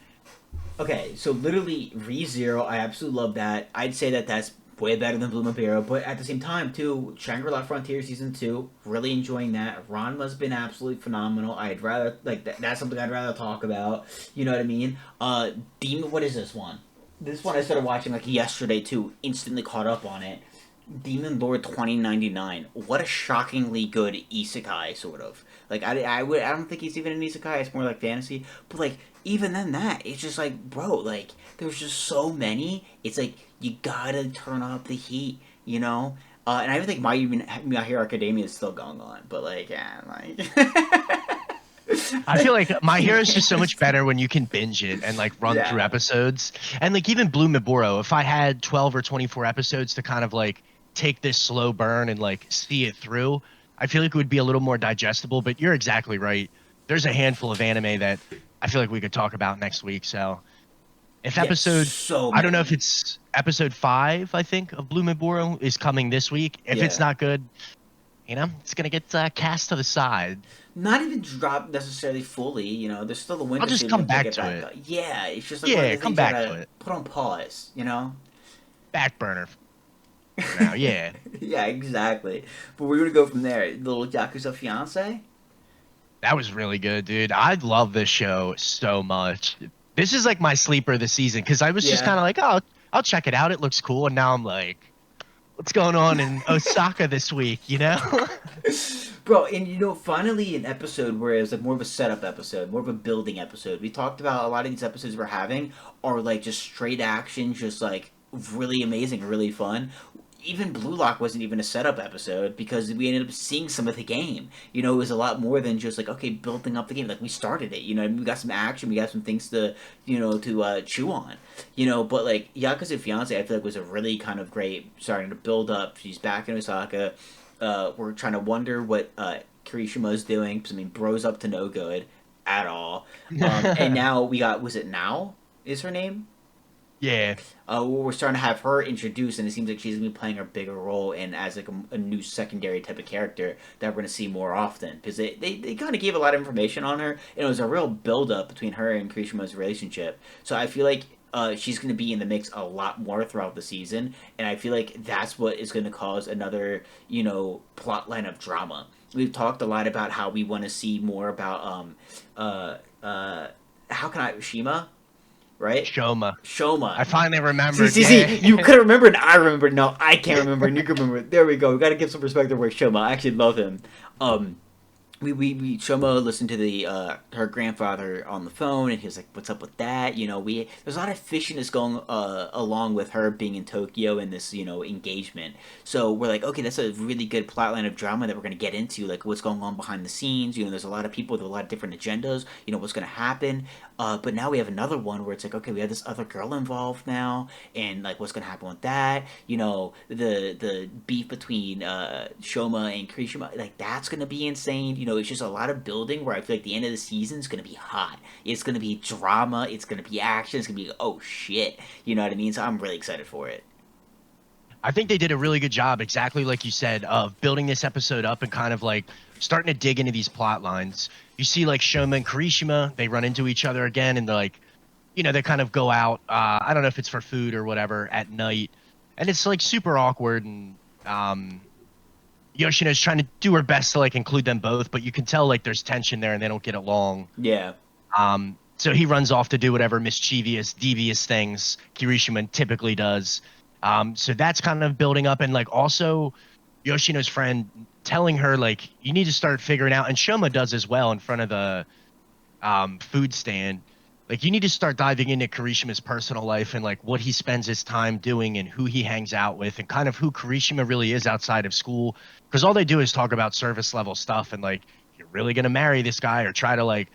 Okay, so literally ReZero, I absolutely love that. I'd say that that's way better than Blue Miburo, but at the same time, too, Shangri-La Frontier Season 2, really enjoying that. Ranma's been absolutely phenomenal. I'd rather, like, that's something I'd rather talk about. You know what I mean? Demon, what is this one? This one I started watching, like, yesterday, too. Instantly caught up on it. Demon Lord 2099. What a shockingly good isekai, sort of. Like I don't think he's even an isekai. It's more like fantasy. But like even then, that it's just like bro, like there's just so many. It's like you gotta turn up the heat, you know. And I even think My Hero Academia is still going on. But like yeah, like I feel like My Hero is just so much better when you can binge it and like run through yeah, episodes. And like even Blue Miburo, if I had 12 or 24 episodes to kind of like take this slow burn and like see it through, I feel like it would be a little more digestible. But you're exactly right. There's a handful of anime that I feel like we could talk about next week. So if yeah, episode, so I don't know if many. it's episode 5, I think, of Blue Miburo is coming this week. If it's Yeah. not good, it's gonna get cast to the side. Not even drop necessarily fully. You know, there's still the I'll winter just season to come pick back it to back it. up. Yeah, it's just like one of Yeah, the come things you back to gotta it. put on pause. You know. Back burner for now. Yeah, Yeah, exactly. But we're gonna go from there. Little Yakuza Fiance. that was really good, dude. I love this show so much. This is like my sleeper of the season because I was just Yeah. kind of like, oh, I'll check it out. It looks cool, and now I'm like, what's going on in Osaka this week? You know? Bro, and you know, finally an episode where it was like more of a setup episode, more of a building episode. We talked about a lot of these episodes we're having are like just straight action, just like really amazing, really fun. Even Blue Lock wasn't even a setup episode because we ended up seeing some of the game. You know, it was a lot more than just like okay, building up the game. Like we started it. You know, we got some action, we got some things to chew on. You know, but like Yakuza Fiance, I feel like was a really kind of great starting to build up. She's back in Osaka. We're trying to wonder what Kirishima's doing. 'Cause, I mean, bro's up to no good at all. And now we got was it Now is her name? Yeah. We're starting to have her introduced, and it seems like she's gonna be playing a bigger role and as like a new secondary type of character that we're gonna see more often because they kind of gave a lot of information on her, and it was a real build up between her and Kirishima's relationship. So I feel like. She's going to be in the mix a lot more throughout the season, and I feel like that's what is going to cause another, plot line of drama. We've talked a lot about how we want to see more about uh, uh, how can I Shima, right? Shoma. Shoma. I finally See, remembered. see, Yeah. see. You could remember, and I remember. No, I can't remember, and you can remember. There we go. We got to give some perspective where Shoma. I actually love him. Um, we Shoma listened to the her grandfather on the phone, and he was like, "What's up with that?" You know, there's a lot of fishiness going along with her being in Tokyo and this engagement. So we're like, okay, that's a really good plotline of drama that we're gonna get into, like what's going on behind the scenes. You know, there's a lot of people with a lot of different agendas. You know, what's gonna happen. But now we have another one where it's like, okay, we have this other girl involved now, and like, what's gonna happen with that? You know, the beef between Shoma and Kirishima, like that's gonna be insane. You know, it's just a lot of building where I feel like the end of the season is gonna be hot. It's gonna be drama. It's gonna be action. It's gonna be oh shit. You know what I mean? So I'm really excited for it. I think they did a really good job, exactly like you said, of building this episode up and kind of like starting to dig into these plot lines. You see, like Shoma and Karishima, they run into each other again, and they're like, they kind of go out. I don't know if it's for food or whatever at night, and it's like super awkward. And Yoshino's trying to do her best to like include them both, but you can tell like there's tension there, and they don't get along. Yeah. So he runs off to do whatever mischievous, devious things Kirishima typically does. So that's kind of building up, and like also Yoshino's friend telling her like you need to start figuring out, and Shoma does as well in front of the food stand. Like you need to start diving into Kirishima's personal life and like what he spends his time doing and who he hangs out with and kind of who Kirishima really is outside of school. Because all they do is talk about service level stuff and like you're really gonna marry this guy or try to like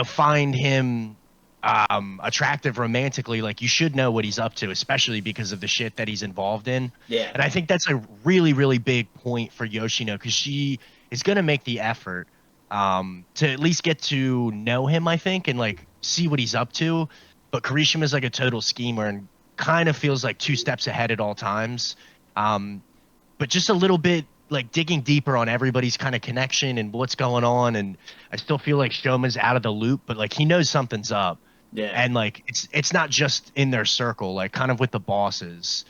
find him attractive romantically. Like you should know what he's up to, especially because of the shit that he's involved in. Yeah. And I think that's a really, really big point for Yoshino because she is gonna make the effort to at least get to know him, I think, and like see what he's up to. But Kirishima is like a total schemer and kind of feels like 2 steps ahead at all times. But just a little bit like digging deeper on everybody's kind of connection and what's going on. And I still feel like Shoma's out of the loop, but like he knows something's up. Yeah. And like it's not just in their circle, like kind of with the bosses.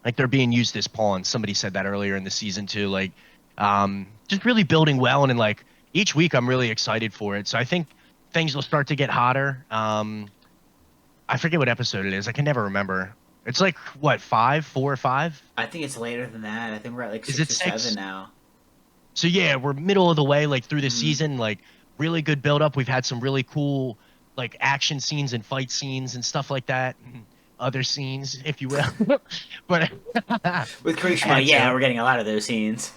Like they're being used as pawns. Somebody said that earlier in the season too. Like just really building well and like each week I'm really excited for it. So I think things will start to get hotter. I forget what episode it is. I can never remember. It's like what, 4 or 5? I think it's later than that. I think we're at like Is 6 it or 6? 7 now. So yeah, we're middle of the way, like through the season, like really good build up. We've had some really cool like action scenes and fight scenes and stuff like that. Other scenes, if you will. But With Kirishima, yeah, we're getting a lot of those scenes.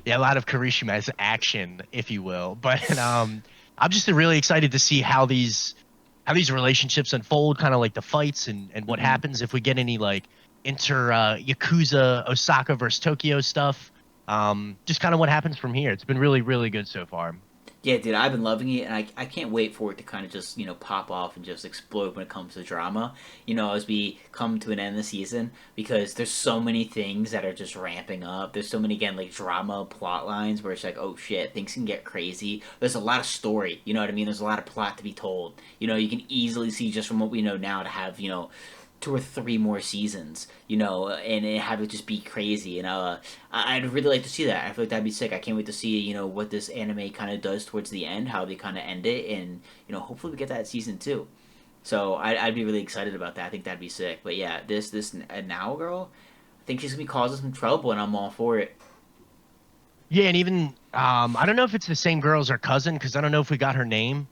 Yeah, a lot of Kirishima's action, if you will. But I'm just really excited to see how these relationships unfold, kind of like the fights and what happens if we get any like Yakuza Osaka versus Tokyo stuff. Just kind of what happens from here. It's been really, really good so far. Yeah, dude, I've been loving it, and I can't wait for it to kind of just, pop off and just explode when it comes to drama, as we come to an end of the season, because there's so many things that are just ramping up. There's so many, again, like, drama plot lines where it's like, oh, shit, things can get crazy. There's a lot of story, you know what I mean? There's a lot of plot to be told. You can easily see just from what we know now to have, 2 or 3 more seasons, and have it just be crazy. And I'd really like to see that. I feel like that'd be sick. I can't wait to see, what this anime kind of does towards the end, how they kind of end it, and, hopefully we get that season 2. So I'd be really excited about that. I think that'd be sick. But yeah, this Now girl, I think she's going to be causing some trouble, and I'm all for it. Yeah, and even, I don't know if it's the same girl as her cousin, because I don't know if we got her name,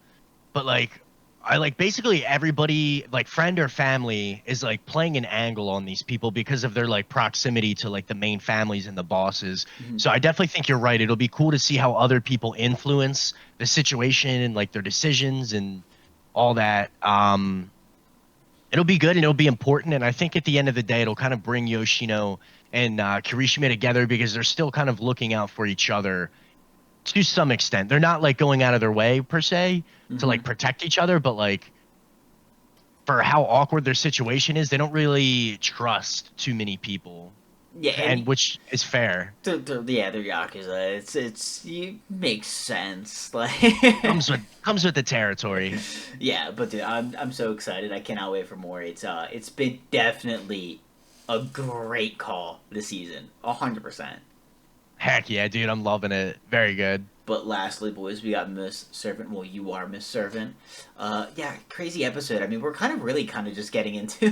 but, like, I like basically everybody like friend or family is like playing an angle on these people because of their like proximity to like the main families and the bosses. So I definitely think you're right. It'll be cool to see how other people influence the situation and like their decisions and all that. It'll be good and it'll be important. And I think at the end of the day, it'll kind of bring Yoshino and Kirishima together because they're still kind of looking out for each other to some extent. They're not like going out of their way per se to like protect each other, but like for how awkward their situation is, they don't really trust too many people. Yeah, and which is fair. They're Yakuza. It makes sense. Like comes with the territory. Yeah, but dude, I'm so excited. I cannot wait for more. It's been definitely a great call this season. 100%. Heck yeah, dude, I'm loving it. Very good. But lastly, boys, we got Miss Servant. Well, you are Miss Servant. Yeah, crazy episode. I mean, we're really just getting into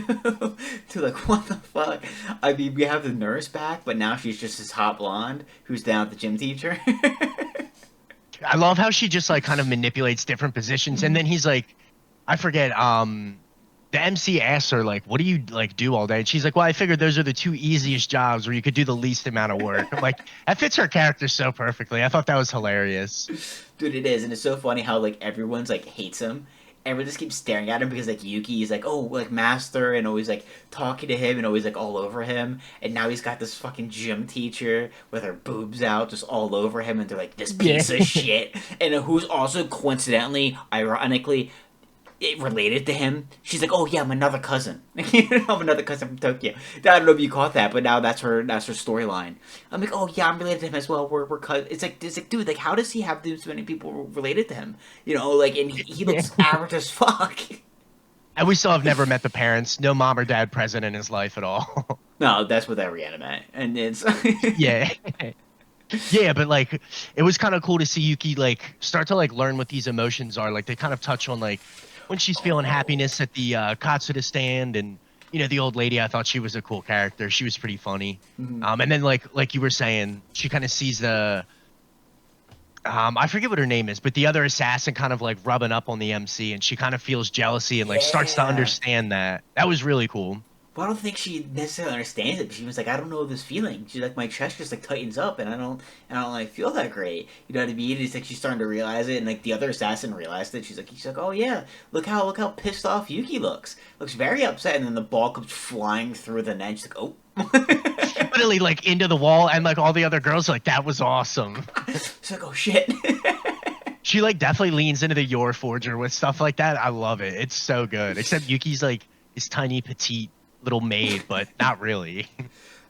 to like, what the fuck? I mean, we have the nurse back, but now she's just this hot blonde who's down at the gym teacher. I love how she just like kind of manipulates different positions, and then he's like, I forget, the MC asks her, like, what do you, like, do all day? And she's like, well, I figured those are the 2 easiest jobs where you could do the least amount of work. I'm like, that fits her character so perfectly. I thought that was hilarious. Dude, it is. And it's so funny how, like, everyone's, like, hates him. Everyone just keeps staring at him because, like, Yuki is, like, oh, like, master, and always, like, talking to him and always, like, all over him. And now he's got this fucking gym teacher with her boobs out just all over him. And they're like, this piece of shit. And who's also, coincidentally, ironically, related to him. She's like, oh yeah, I'm another cousin. I'm another cousin from Tokyo. I don't know if you caught that, but now that's her storyline. I'm like, oh yeah, I'm related to him as well. We're cousins. It's like, dude, like, how does he have this many people related to him? Like, and he looks average as fuck. And we still have never met the parents. No mom or dad present in his life at all. No, that's with every anime, and it's yeah. Yeah, but like it was kind of cool to see Yuki like start to like learn what these emotions are. Like they kind of touch on like when she's feeling happiness at the Katsuda stand and the old lady, I thought she was a cool character. She was pretty funny. Hmm. And then like you were saying, she kind of sees the I forget what her name is, but the other assassin kind of like rubbing up on the MC, and she kind of feels jealousy and like starts to Yeah. understand that. That was really cool. Well, I don't think she necessarily understands it, but she was like, I don't know this feeling. She's like, my chest just like tightens up, and I don't like feel that great. You know what I mean? It's like she's starting to realize it, and like the other assassin realized it. She's like, oh yeah, look how pissed off Yuki looks. Looks very upset, and then the ball comes flying through the net. She's like, oh. Literally like into the wall, and like all the other girls are like, that was awesome. She's like, oh shit. She like definitely leans into the Yor Forger with stuff like that. I love it. It's so good. Except Yuki's like this tiny petite little maid, but not really.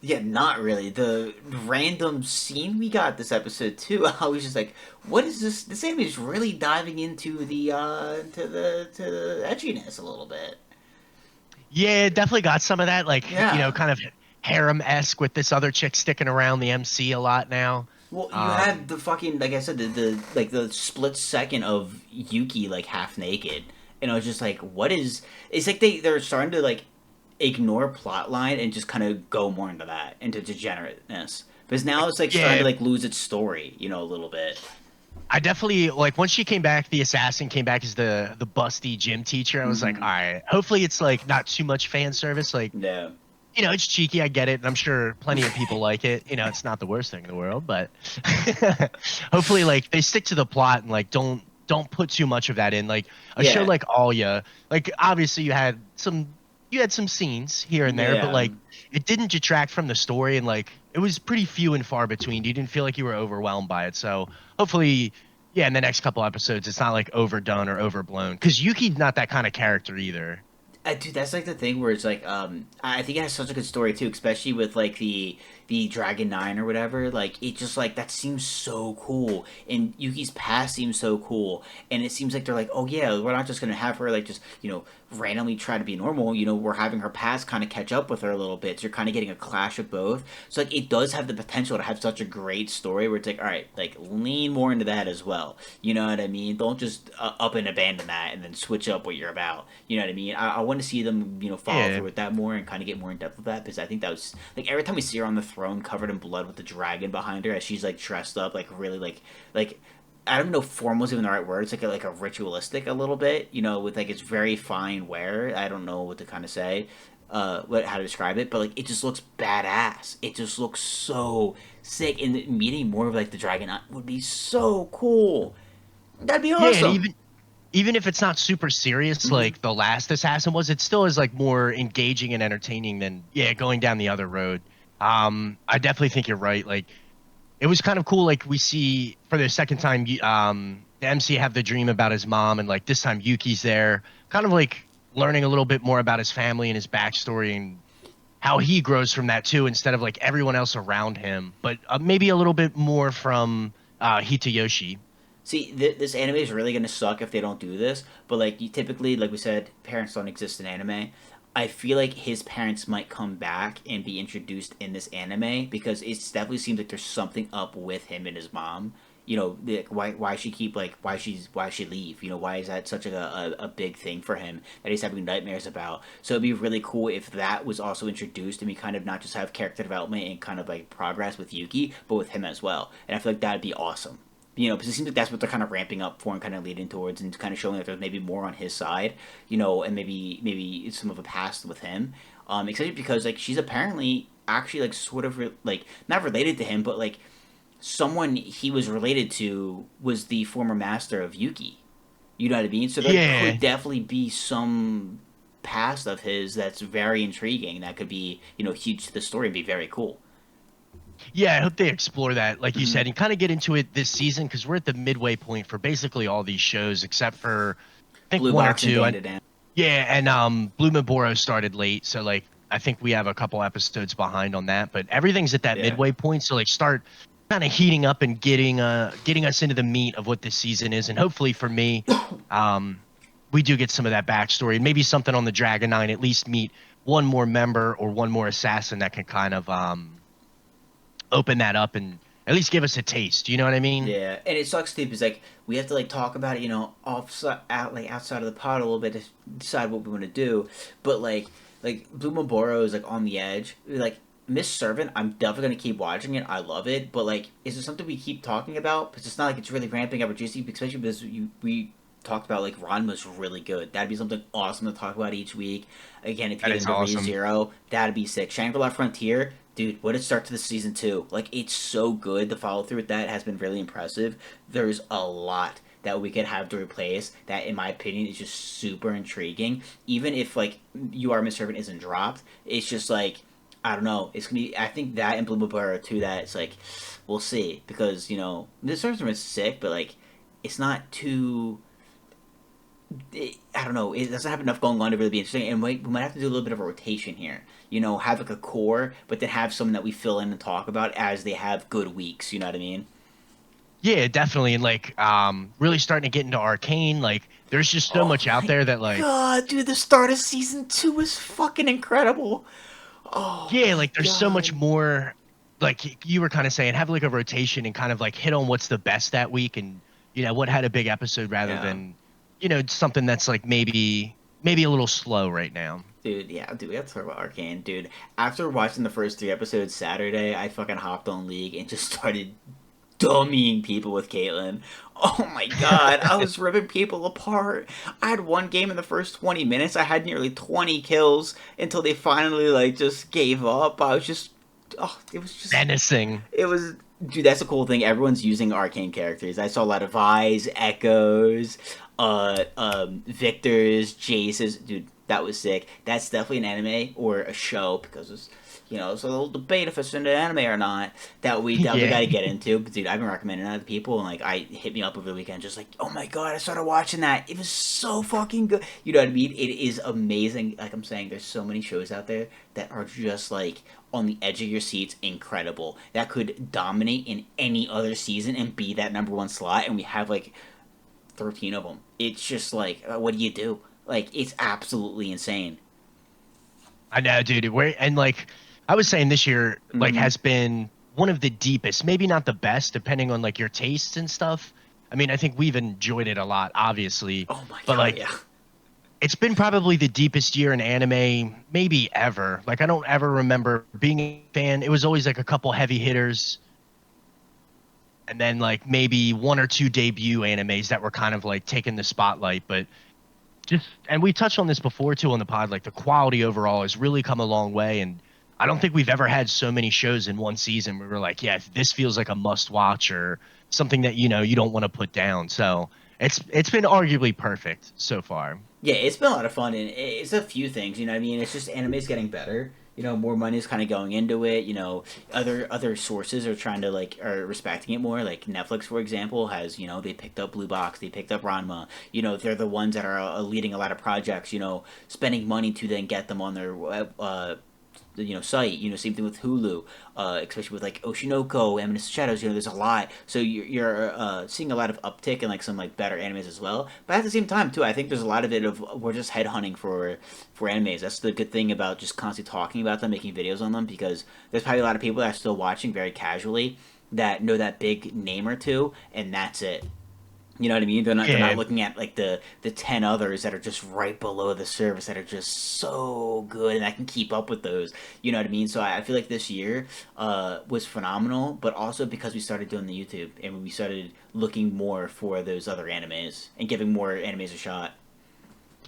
Yeah, not really. The random scene we got this episode too. I was just like, "What is this? This anime is really diving into the to the edginess a little bit." Yeah, it definitely got some of that, like, Yeah. kind of harem-esque with this other chick sticking around the MC a lot now. Well, you Um, had the fucking like I said the like the split second of Yuki like half naked, and I was just like, "What is?" It's like they're starting to like ignore plot line and just kind of go more into that into degenerateness because now it's like starting to yeah, like lose its story, a little bit. I definitely like once she came back, the assassin came back as the busty gym teacher. I was like, Mm-hmm. all right, hopefully it's like not too much fan service. Like, Yeah. it's cheeky, I get it, and I'm sure plenty of people like it. It's not the worst thing in the world, but hopefully like they stick to the plot and like don't put too much of that in. Like a show Yeah. like Alya, like obviously you had some scenes here and there, but Yeah. like it didn't detract from the story, and like it was pretty few and far between. You didn't feel like you were overwhelmed by it. So hopefully, yeah, in the next couple episodes, it's not like overdone or overblown. Because Yuki's not that kind of character either. Dude, that's like the thing where it's like, I think it has such a good story too, especially with like the Dragon 9 or whatever. Like it just like that seems so cool, and Yuki's past seems so cool, and it seems like they're like, oh yeah, we're not just gonna have her like just randomly try to be normal. We're having her past kind of catch up with her a little bit. So you're kind of getting a clash of both. So like it does have the potential to have such a great story where it's like, all right, like lean more into that as well. You know what I mean? Don't just up and abandon that and then switch up what you're about. You know what I mean? I want to see them, follow Yeah, through with that more and kind of get more in depth with that because I think that was like every time we see her on the throne covered in blood with the dragon behind her as she's like dressed up like really like I don't know if formal is even the right word. It's like a ritualistic a little bit, with like it's very fine wear. I don't know what to kind of say, how to describe it, but like it just looks badass. It just looks so sick, and meeting more of like the dragon would be so cool. That'd be yeah, and awesome. even if it's not super serious Hmm. like the last assassin was, it still is like more engaging and entertaining than going down the other road. I definitely think you're right. Like it was kind of cool. Like we see for the second time, the MC have the dream about his mom, and like this time Yuki's there, kind of like learning a little bit more about his family and his backstory and how he grows from that too, instead of like everyone else around him, but maybe a little bit more from Hitayoshi. See, this anime is really gonna suck if they don't do this. But like, you typically, like we said, parents don't exist in anime. I feel like his parents might come back and be introduced in this anime because it definitely seems like there's something up with him and his mom. Like, why she keep like why she leave? Why is that such a big thing for him that he's having nightmares about? So it'd be really cool if that was also introduced and we kind of not just have character development and kind of like progress with Yuki, but with him as well. And I feel like that'd be awesome. Because it seems like that's what they're kind of ramping up for and kind of leading towards, and kind of showing that there's maybe more on his side, and maybe some of a past with him. Especially because like she's apparently actually like sort of like not related to him, but like someone he was related to was the former master of Yuki. You know what I mean? So there Yeah, could definitely be some past of his that's very intriguing. That could be huge to the story and be very cool. yeah. I hope they explore that, like you Mm-hmm. said, and kind of get into it this season because we're at the midway point for basically all these shows except for I think Blue one or Box and two. DanDaDan. Yeah, and Blue Miburo started late, so like I think we have a couple episodes behind on that, but everything's at that Yeah. midway point, so like start kind of heating up and getting us into the meat of what this season is, and hopefully for me, um, we do get some of that backstory, and maybe something on the Dragon Nine, at least meet one more member or one more assassin that can kind of open that up and at least give us a taste. You know what I mean? Yeah, and it sucks too because like we have to like talk about it, outside of the pod a little bit to decide what we want to do. But like like Blue Miburo is like on the edge. Like Miss Servant, I'm definitely gonna keep watching it. I love it, but like, is it something we keep talking about? Because it's not like it's really ramping up or juicy. Especially because we talked about like Ranma's really good. That'd be something awesome to talk about each week. Again, if you That get is into awesome. ReZero, that'd be sick. Shangri-La Frontier, dude, what a start to the season 2. Like, it's so good. The follow through with that has been really impressive. There's a lot that we could have to replace that, in my opinion, is just super intriguing. Even if like You Are Miss Servant isn't dropped, it's just like, I don't know. It's gonna be. I think that and Blue Miburo too. That it's like, we'll see, because Miss Servant is sick, but like, it's not too. I don't know. It doesn't have enough going on to really be interesting, and we might have to do a little bit of a rotation here. Have like a core, but then have someone that we fill in and talk about as they have good weeks. You know what I mean? Yeah, definitely. And like really starting to get into Arcane, like there's just so Oh much out my there that like god, dude! The start of season 2 is fucking incredible. Oh yeah, my like there's so much god. more like you were kind of saying, have like a rotation and kind of like hit on what's the best that week and what had a big episode rather Yeah. than something that's like maybe a little slow right now. Dude, yeah, dude, we have to talk about Arcane, dude. After watching the first 3 episodes Saturday, I fucking hopped on League and just started dummying people with Caitlyn. Oh my god, I was ripping people apart. I had one game in the first 20 minutes. I had nearly 20 kills until they finally like just gave up. I was just, oh, it was just, Menacing. it was. Dude, that's a cool thing. Everyone's using Arcane characters. I saw a lot of Vi's, Echoes, Victor's, Jace's. Dude, that was sick. That's definitely an anime or a show, because it's a little debate if it's an anime or not, that we definitely Yeah. got to get into. But dude, I've been recommending that to people, and like, I hit me up over the weekend, just like, oh my god, I started watching that. It was so fucking good. You know what I mean? It is amazing. Like I'm saying, there's so many shows out there that are just like on the edge of your seats, incredible. That could dominate in any other season and be that number one slot, and we have like 13 of them. It's just like, what do you do? Like, it's absolutely insane. I know, dude. And like I was saying this year like Mm-hmm. has been one of the deepest, maybe not the best, depending on like your tastes and stuff. I mean, I think we've enjoyed it a lot, obviously, Oh my but god, like yeah. it's been probably the deepest year in anime, maybe ever. Like I don't ever remember being a fan. It was always like a couple heavy hitters, and then like maybe one or two debut animes that were kind of like taking the spotlight. But just and we touched on this before too on the pod, like the quality overall has really come a long way. And I don't think we've ever had so many shows in one season where we're like, yeah, this feels like a must watch or something that you don't want to put down. So it's been arguably perfect so far. Yeah, it's been a lot of fun, and it's a few things. You know what I mean? It's just anime's getting better. More money is kind of going into it. Other sources are trying to like are respecting it more. Like Netflix, for example, has they picked up Blue Box, they picked up Ranma. They're the ones that are leading a lot of projects. Spending money to then get them on their site. Same thing with Hulu, especially with like Oshinoko, Eminence Shadows. There's a lot, so you're seeing a lot of uptick in like some like better animes as well. But at the same time, too, I think there's a lot of it of we're just headhunting for animes. That's the good thing about just constantly talking about them, making videos on them, because there's probably a lot of people that are still watching very casually that know that big name or two, and that's it. You know what I mean? They're not Yeah, looking at like the 10 others that are just right below the surface that are just so good, and I can keep up with those. You know what I mean? So I feel like this year was phenomenal, but also because we started doing the YouTube and we started looking more for those other animes and giving more animes a shot.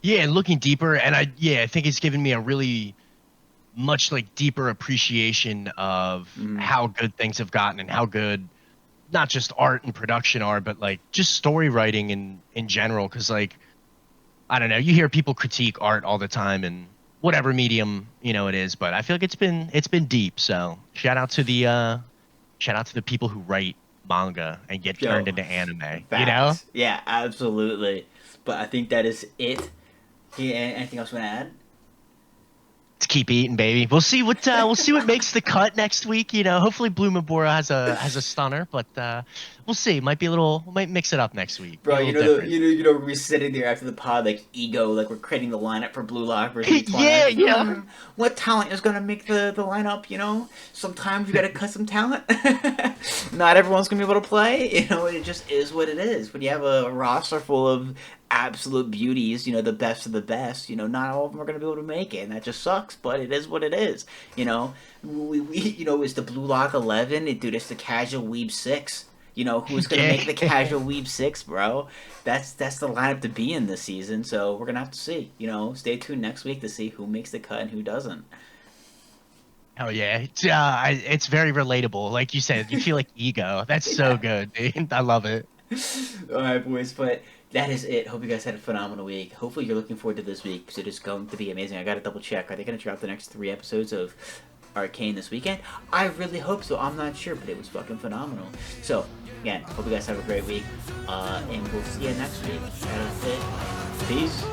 yeah, and looking deeper, and I think it's given me a really much like deeper appreciation of Mm-hmm. how good things have gotten and how good not just art and production are, but like just story writing in general. Because like I don't know, you hear people critique art all the time and whatever medium it is, but I feel like it's been deep. So shout out to the people who write manga and get turned Yo, into anime. You know, facts. Yeah, absolutely. But I think that is it. Yeah, anything else you want to add? to keep eating, baby. We'll see what makes the cut next week. Hopefully Blue Mibora has a stunner, but We'll see. Might be a little. Might mix it up next week. Be Bro, a little different. we're sitting there after the pod, like ego, like we're creating the lineup for Blue Lock versus Yeah, Twilight. yeah. What talent is gonna make the lineup? You know, sometimes you gotta cut some talent. Not everyone's gonna be able to play. You know, it just is what it is. When you have a roster full of absolute beauties, you know, the best of the best, you know, not all of them are gonna be able to make it, and that just sucks. But it is what it is. You know, it's the Blue Lock 11. Dude, it's the casual Weeb 6. You know, who's gonna make the casual Weeb 6, bro? That's the lineup to be in this season. So we're gonna have to see. You know, stay tuned next week to see who makes the cut and who doesn't. Oh yeah, it's very relatable. Like you said, you feel like ego. That's so good, dude. I love it. All right, boys, but that is it. Hope you guys had a phenomenal week. Hopefully, you're looking forward to this week because it is going to be amazing. I got to double check. Are they going to drop the next 3 episodes of Arcane this weekend? I really hope so. I'm not sure, but it was fucking phenomenal. So, again, hope you guys have a great week, and we'll see you next week. That is it. Peace.